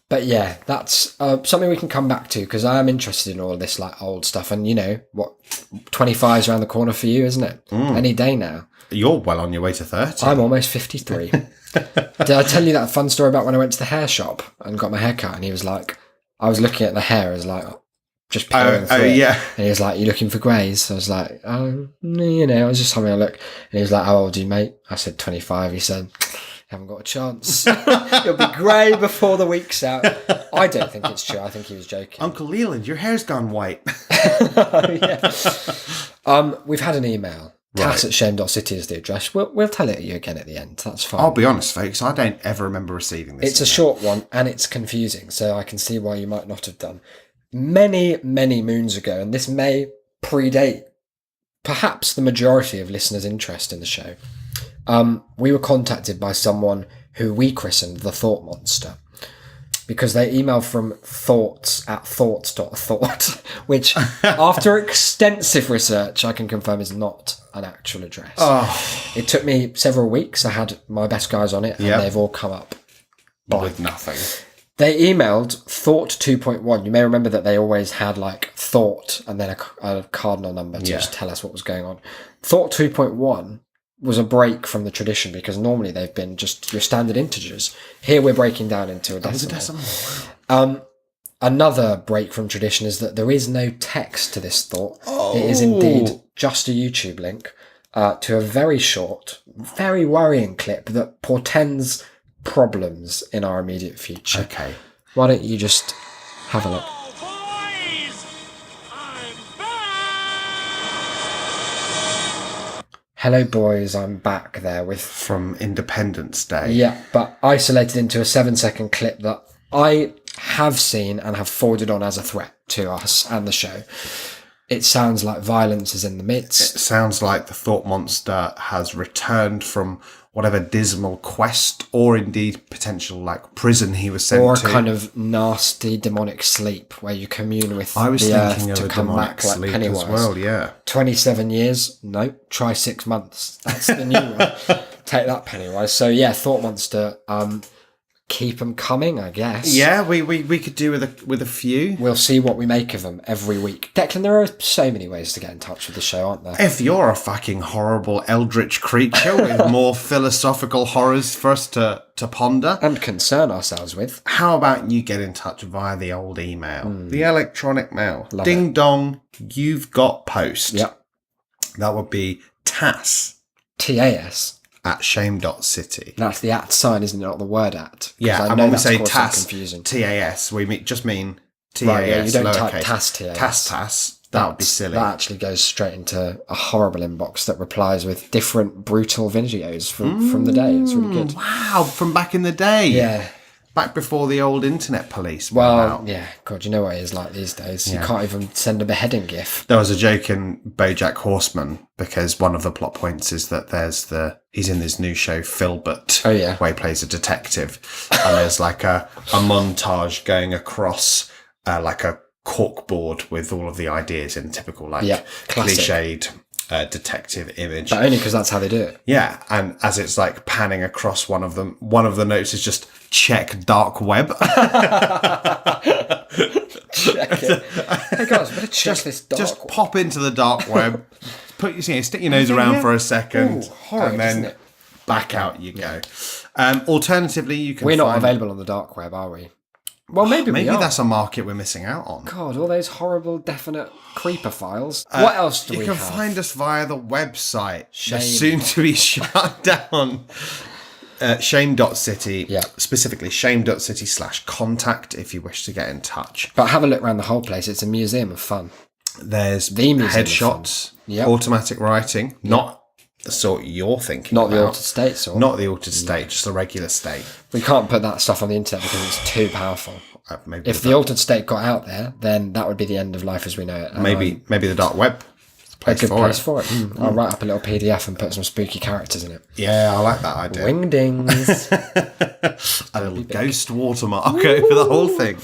Speaker 2: But yeah, that's something we can come back to, because I am interested in all this like old stuff. And 25's around the corner for you, isn't it? Any day now.
Speaker 3: You're well on your way to 30.
Speaker 2: I'm almost 53. Did I tell you that fun story about when I went to the hair shop and got my hair cut? And he was like, I was looking at the hair, I was like, just powering through it.
Speaker 3: yeah.
Speaker 2: And he was like, "You looking for greys?" I was like, "Oh, you know, I was just having a look." And he was like, "How old are you, mate?" I said, 25. He said, "You haven't got a chance. It'll be grey before the week's out." I don't think it's true. I think he was joking.
Speaker 3: Uncle Leland, your hair's gone white.
Speaker 2: We've had an email. Tass@shame.city is the address. We'll tell it to you again at the end. That's fine.
Speaker 3: I'll be honest, folks, I don't ever remember receiving this.
Speaker 2: It's a short one and it's confusing, so I can see why you might not have done. Many, many moons ago, and this may predate perhaps the majority of listeners' interest in the show, we were contacted by someone who we christened the Thought Monster, because they emailed from thoughts@thoughts.thought, which, after extensive research, I can confirm is not an actual address. It took me several weeks. I had my best guys on it, and they've all come up
Speaker 3: with nothing.
Speaker 2: They emailed Thought 2.1. You may remember that they always had like Thought and then a cardinal number to just tell us what was going on. Thought 2.1 was a break from the tradition, because normally they've been just your standard integers. Here we're breaking down into a decimal. Another break from tradition is that there is no text to this thought. It is indeed just a YouTube link to a very short, very worrying clip that portends problems in our immediate future.
Speaker 3: Okay.
Speaker 2: Why don't you just have a look? Hello, boys, I'm back there with...
Speaker 3: From Independence Day.
Speaker 2: Yeah, but isolated into a 7-second clip that I have seen and have forwarded on as a threat to us and the show. It sounds like violence is in the midst.
Speaker 3: It sounds like the Thought Monster has returned from whatever dismal quest, or indeed potential like prison he was sent to.
Speaker 2: Or a kind of nasty demonic sleep where you commune with the earth to come back like Pennywise.
Speaker 3: As well, yeah.
Speaker 2: 27 years? No. Try 6 months. That's the new one. Take that, Pennywise. So yeah, Thought Monster, keep them coming, I guess.
Speaker 3: Yeah, we could do with a few.
Speaker 2: We'll see what we make of them every week. Declan, there are so many ways to get in touch with the show, aren't there?
Speaker 3: If you're a fucking horrible eldritch creature with more philosophical horrors for us to ponder
Speaker 2: and concern ourselves with,
Speaker 3: how about you get in touch via the old email, the electronic mail?
Speaker 2: Love
Speaker 3: Ding
Speaker 2: it.
Speaker 3: dong, you've got post.
Speaker 2: Yep.
Speaker 3: That would be TAS.
Speaker 2: TAS.
Speaker 3: At shame.city.
Speaker 2: That's the at sign, isn't it? Not the word at.
Speaker 3: Yeah,
Speaker 2: I
Speaker 3: and
Speaker 2: know
Speaker 3: when we
Speaker 2: that's
Speaker 3: say
Speaker 2: caused some
Speaker 3: TAS,
Speaker 2: confusion.
Speaker 3: TAS, we just mean TAS.
Speaker 2: Right, yeah, you don't
Speaker 3: lowercase.
Speaker 2: type TAS TAS.
Speaker 3: TAS. That would be silly.
Speaker 2: That actually goes straight into a horrible inbox that replies with different brutal videos from the day. It's really good.
Speaker 3: Wow, from back in the day.
Speaker 2: Yeah.
Speaker 3: Back before the old internet police.
Speaker 2: Well, yeah, God, you know what it is like these days.
Speaker 3: Yeah.
Speaker 2: You can't even send a beheading gif.
Speaker 3: There was a joke in BoJack Horseman, because one of the plot points is that he's in this new show, Filbert, where he plays a detective, and there's like a montage going across like a corkboard with all of the ideas in typical cliched detective image.
Speaker 2: But only because that's how they do it.
Speaker 3: Yeah, and as it's like panning across one of them, one of the notes is just check dark web.
Speaker 2: Check it. Hey guys, better check this dark
Speaker 3: Just
Speaker 2: web.
Speaker 3: pop into the dark web, stick your nose around for a second,
Speaker 2: horrid,
Speaker 3: and then
Speaker 2: isn't it?
Speaker 3: back out you go. Alternatively, you can
Speaker 2: We're not
Speaker 3: find...
Speaker 2: available on the dark web, are we? Well, maybe we are.
Speaker 3: That's a market we're missing out on.
Speaker 2: God, all those horrible, definite creeper files. What else do we have?
Speaker 3: You can find us via the website,
Speaker 2: Shame.
Speaker 3: soon to be shut down. Shame.city, specifically shame.city/contact if you wish to get in touch.
Speaker 2: But have a look around the whole place. It's a museum of fun.
Speaker 3: There's
Speaker 2: The museum of
Speaker 3: headshots,
Speaker 2: Yep.
Speaker 3: automatic writing, not the sort you're thinking
Speaker 2: Not
Speaker 3: about.
Speaker 2: the altered state sort.
Speaker 3: Not the altered state, just the regular state.
Speaker 2: We can't put that stuff on the internet because it's too powerful.
Speaker 3: Maybe
Speaker 2: If the altered state got out there, then that would be the end of life as we know it. And
Speaker 3: maybe the dark web.
Speaker 2: a good place for it. I'll write up a little PDF and put some spooky characters in it.
Speaker 3: Yeah, I like that idea.
Speaker 2: Wingdings.
Speaker 3: A little ghost watermark over the whole thing.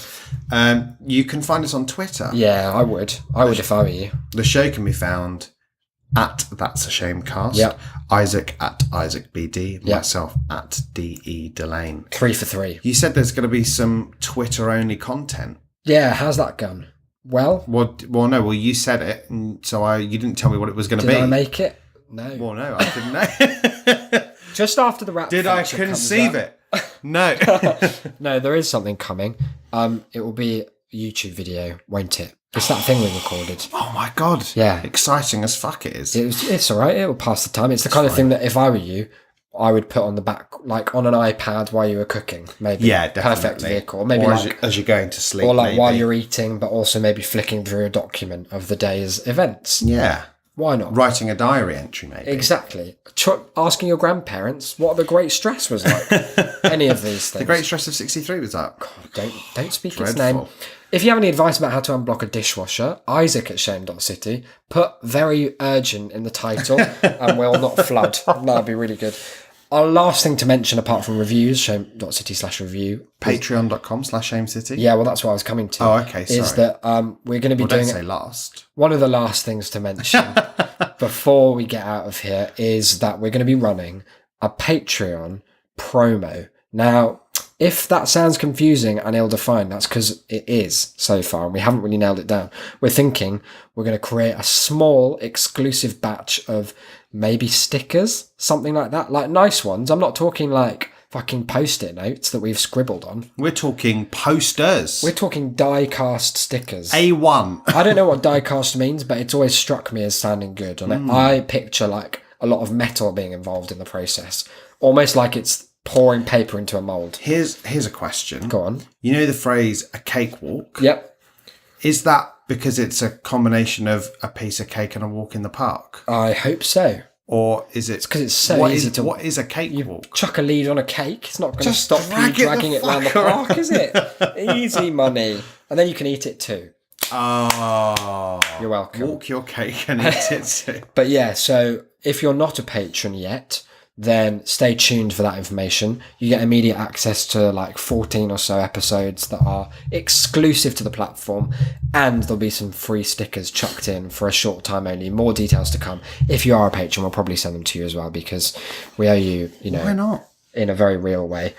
Speaker 3: You can find us on Twitter.
Speaker 2: Yeah, I would. I would if I were you.
Speaker 3: The show can be found at That's a Shamecast.
Speaker 2: Yep.
Speaker 3: Isaac at IsaacBD.
Speaker 2: Yep.
Speaker 3: Myself at DE Delane.
Speaker 2: 3 for 3.
Speaker 3: You said there's going to be some Twitter-only content.
Speaker 2: Yeah, how's that gone? Well,
Speaker 3: Well, you said it, and so you didn't tell me what it was going to be.
Speaker 2: did I make it? No.
Speaker 3: Well, no, I didn't know.
Speaker 2: Just after the rap
Speaker 3: Did I
Speaker 2: feature comes
Speaker 3: conceive
Speaker 2: up-
Speaker 3: it? No.
Speaker 2: No, there is something coming. It will be a YouTube video, won't it? It's that thing we recorded.
Speaker 3: Oh my God.
Speaker 2: Yeah.
Speaker 3: Exciting as fuck it is.
Speaker 2: It's all right. It will pass the time. It's the kind of thing that if I were you, I would put on the back, like on an iPad while you were cooking. Maybe.
Speaker 3: Yeah, definitely.
Speaker 2: Perfect vehicle. Or maybe
Speaker 3: or
Speaker 2: like,
Speaker 3: as you're going to sleep.
Speaker 2: or like
Speaker 3: maybe.
Speaker 2: while you're eating, but also maybe flicking through a document of the day's events.
Speaker 3: Yeah.
Speaker 2: Why not?
Speaker 3: Writing a diary entry, maybe.
Speaker 2: Exactly. Asking your grandparents what the Great Stress was like. Any of these things.
Speaker 3: The Great Stress of 63 was that.
Speaker 2: Don't speak its
Speaker 3: Dreadful.
Speaker 2: name. If you have any advice about how to unblock a dishwasher, Isaac at shame.city, put very urgent in the title and we'll not flood. That'd be really good. Our last thing to mention, apart from reviews, shame.city/review.
Speaker 3: Patreon.com/shamecity.
Speaker 2: Yeah, well, that's what I was coming to.
Speaker 3: Oh, okay,
Speaker 2: Is
Speaker 3: sorry.
Speaker 2: that we're going to be
Speaker 3: Well,
Speaker 2: doing
Speaker 3: don't say last.
Speaker 2: one of the last things to mention before we get out of here is that we're going to be running a Patreon promo. Now, if that sounds confusing and ill-defined, that's because it is so far, and we haven't really nailed it down. We're thinking we're going to create a small, exclusive batch of maybe stickers, something like that, like nice ones. I'm not talking like fucking post-it notes that we've scribbled on.
Speaker 3: We're talking posters.
Speaker 2: We're talking die-cast stickers.
Speaker 3: A1.
Speaker 2: I don't know what die-cast means, but it's always struck me as sounding good. And I picture like a lot of metal being involved in the process, almost like it's pouring paper into a mould.
Speaker 3: Here's a question.
Speaker 2: Go on.
Speaker 3: You know the phrase a cakewalk?
Speaker 2: Yep.
Speaker 3: Is that because it's a combination of a piece of cake and a walk in the park?
Speaker 2: I hope so.
Speaker 3: Or is it...
Speaker 2: Because it's so
Speaker 3: what
Speaker 2: easy
Speaker 3: is,
Speaker 2: to...
Speaker 3: What is a cakewalk?
Speaker 2: Chuck a lead on a cake. It's not going to
Speaker 3: Just
Speaker 2: stop you
Speaker 3: drag it the
Speaker 2: dragging it around the
Speaker 3: fuck
Speaker 2: park, is it? Easy money. And then you can eat it too.
Speaker 3: Oh.
Speaker 2: You're welcome.
Speaker 3: Walk your cake and eat it too.
Speaker 2: But yeah, so if you're not a patron yet, then stay tuned for that information. You get immediate access to like 14 or so episodes that are exclusive to the platform, and there'll be some free stickers chucked in for a short time only. More details to come. If you are a patron, we'll probably send them to you as well, because we owe you,
Speaker 3: Why not?
Speaker 2: in a very real way.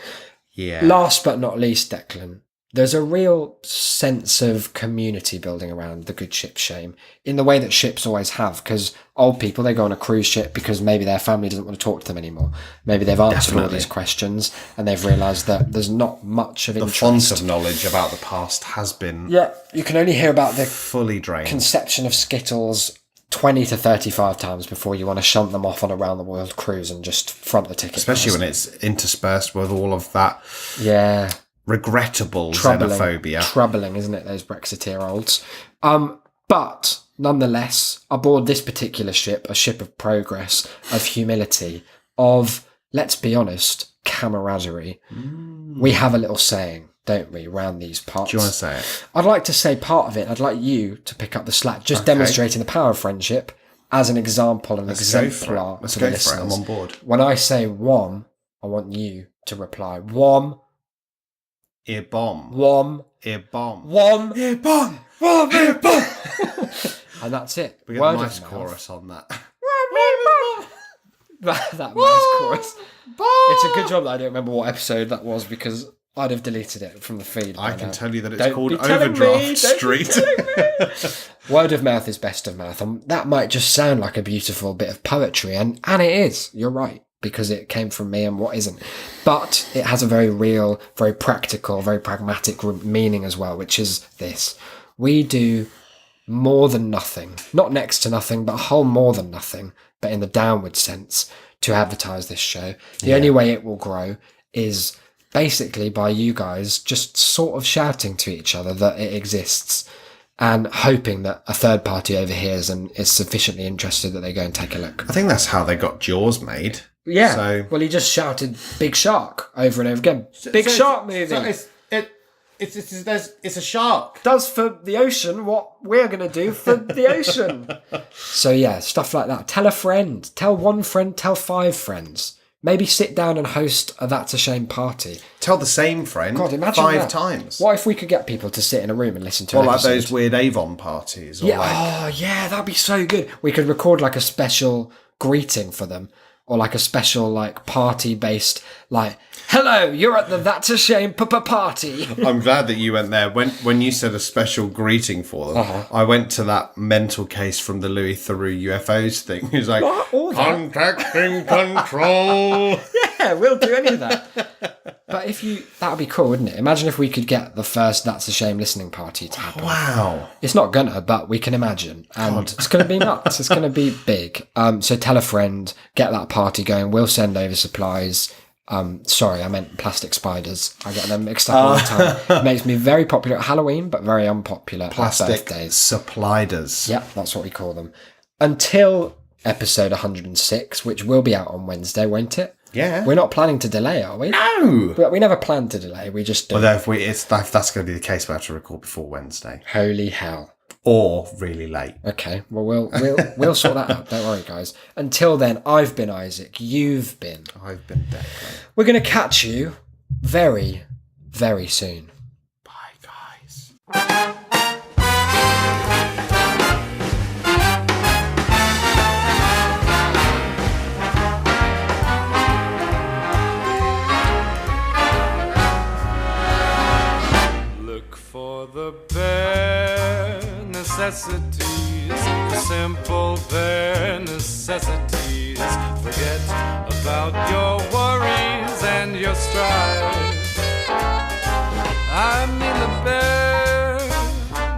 Speaker 3: Yeah.
Speaker 2: Last but not least, Declan, there's a real sense of community building around the Good Ship Shame in the way that ships always have, because old people, they go on a cruise ship because maybe their family doesn't want to talk to them anymore. Maybe they've answered all these questions and they've realised that there's not much of interest.
Speaker 3: The font of knowledge about the past has been
Speaker 2: you can only hear about the
Speaker 3: fully drained.
Speaker 2: conception of Skittles 20 to 35 times before you want to shunt them off on a round the world cruise and just front the ticket.
Speaker 3: Especially when it's interspersed with all of that regrettable xenophobia.
Speaker 2: Troubling, isn't it, those Brexiteer olds? But nonetheless, aboard this particular ship, a ship of progress, of humility, of, let's be honest, camaraderie, we have a little saying, don't we, around these parts?
Speaker 3: Do you want to say it?
Speaker 2: I'd like to say part of it. I'd like you to pick up the slack, just demonstrating the power of friendship as an example, an exemplar.
Speaker 3: Let's go for it. I'm on board.
Speaker 2: When I say wom, I want you to reply wom.
Speaker 3: Ear bomb.
Speaker 2: Wom.
Speaker 3: Ear bomb.
Speaker 2: Wom.
Speaker 3: Ear bomb.
Speaker 2: Wom. Ear bomb. And that's it.
Speaker 3: We get a nice chorus on that.
Speaker 2: that nice chorus. It's a good job that I don't remember what episode that was, because I'd have deleted it from the feed.
Speaker 3: I can tell you that it's
Speaker 2: Don't
Speaker 3: called
Speaker 2: be telling
Speaker 3: Overdraft
Speaker 2: me,
Speaker 3: Street.
Speaker 2: Word of mouth is best of mouth. And that might just sound like a beautiful bit of poetry, and it is. You're right, because it came from me, and what isn't. But it has a very real, very practical, very pragmatic meaning as well, which is this. We do more than nothing, not next to nothing, but a whole more than nothing, but in the downward sense, to advertise this show. The only way it will grow is basically by you guys just sort of shouting to each other that it exists, and hoping that a third party overhears and is sufficiently interested that they go and take a look.
Speaker 3: I think that's how they got Jaws made.
Speaker 2: Yeah.
Speaker 3: So,
Speaker 2: well, he just shouted "Big Shark" over and over again. Big Shark movie.
Speaker 3: So it's a shark.
Speaker 2: Does for the ocean what we're going to do for the ocean. So yeah, stuff like that. Tell a friend. Tell one friend. Tell 5 friends. Maybe sit down and host a That's a Shame party.
Speaker 3: Tell the same friend
Speaker 2: God, imagine
Speaker 3: 5
Speaker 2: that.
Speaker 3: times.
Speaker 2: What if we could get people to sit in a room and listen to
Speaker 3: Or
Speaker 2: an
Speaker 3: like
Speaker 2: episode?
Speaker 3: those weird Avon parties. Or
Speaker 2: Yeah,
Speaker 3: like,
Speaker 2: that'd be so good. We could record like a special greeting for them, or like a special like party-based like, hello, you're at the That's a Shame party.
Speaker 3: I'm glad that you went there. When you said a special greeting for them, I went to that mental case from the Louis Theroux UFOs thing. He was like,
Speaker 2: Not all that.
Speaker 3: contacting control.
Speaker 2: Yeah, we'll do any of that. But that would be cool, wouldn't it? Imagine if we could get the first That's a Shame listening party to happen.
Speaker 3: Wow.
Speaker 2: It's not gonna, but we can imagine. And it's going to be nuts. It's going to be big. So tell a friend, get that party going. We'll send over supplies. Sorry, I meant plastic spiders. I get them mixed up all the time. It makes me very popular at Halloween, but very unpopular at birthdays.
Speaker 3: Suppliders.
Speaker 2: Yep, that's what we call them. Until episode 106, which will be out on Wednesday, won't it?
Speaker 3: Yeah.
Speaker 2: We're not planning to delay, are we?
Speaker 3: No.
Speaker 2: But we never plan to delay. We just do.
Speaker 3: Although if that's going to be the case, we have to record before Wednesday.
Speaker 2: Holy hell.
Speaker 3: Or really late.
Speaker 2: Okay, well, we'll sort that out. Don't worry, guys. Until then, I've been Isaac. You've been.
Speaker 3: I've been Declan.
Speaker 2: We're going to catch you very, very soon.
Speaker 3: Bye, guys.
Speaker 1: Look for the bare necessities, the simple bare necessities. Forget about your worries and your strife. I mean the bare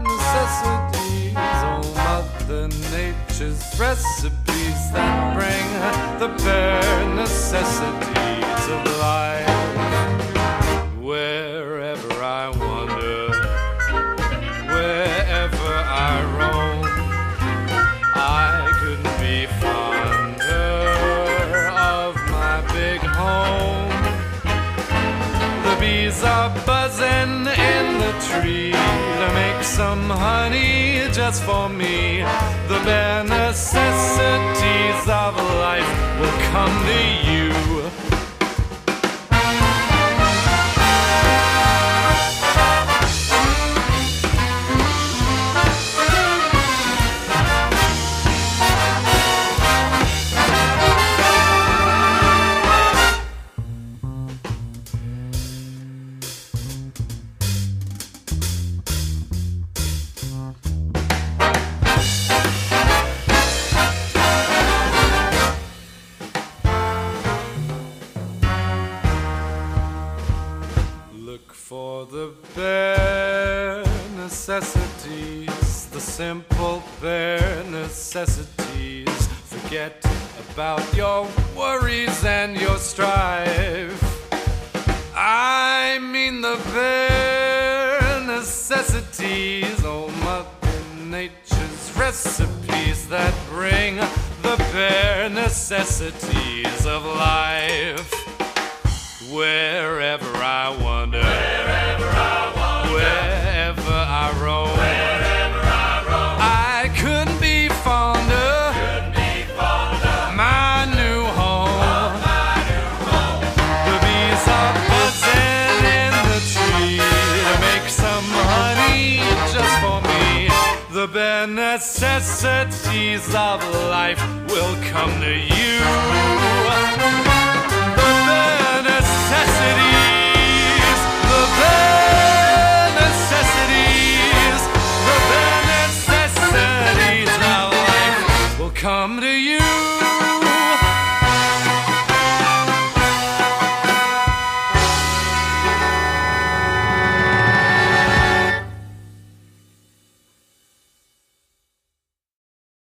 Speaker 1: necessities, oh Mother Nature's recipes that bring the bare necessities of life. Wherever I wander, wherever I roam, I couldn't be fonder of my big home. The bees are buzzing in the tree to make some honey just for me. The bare necessities of life will come to you. For the bare necessities, the simple bare necessities. Forget about your worries and your strife. I mean the bare necessities, oh Mother Nature's recipes that bring the bare necessities of life. Wherever I wander, wherever I roam, I couldn't be fonder, my new home. The bees are buzzing in the tree to make some honey just for me. The bare necessities of life will come to you.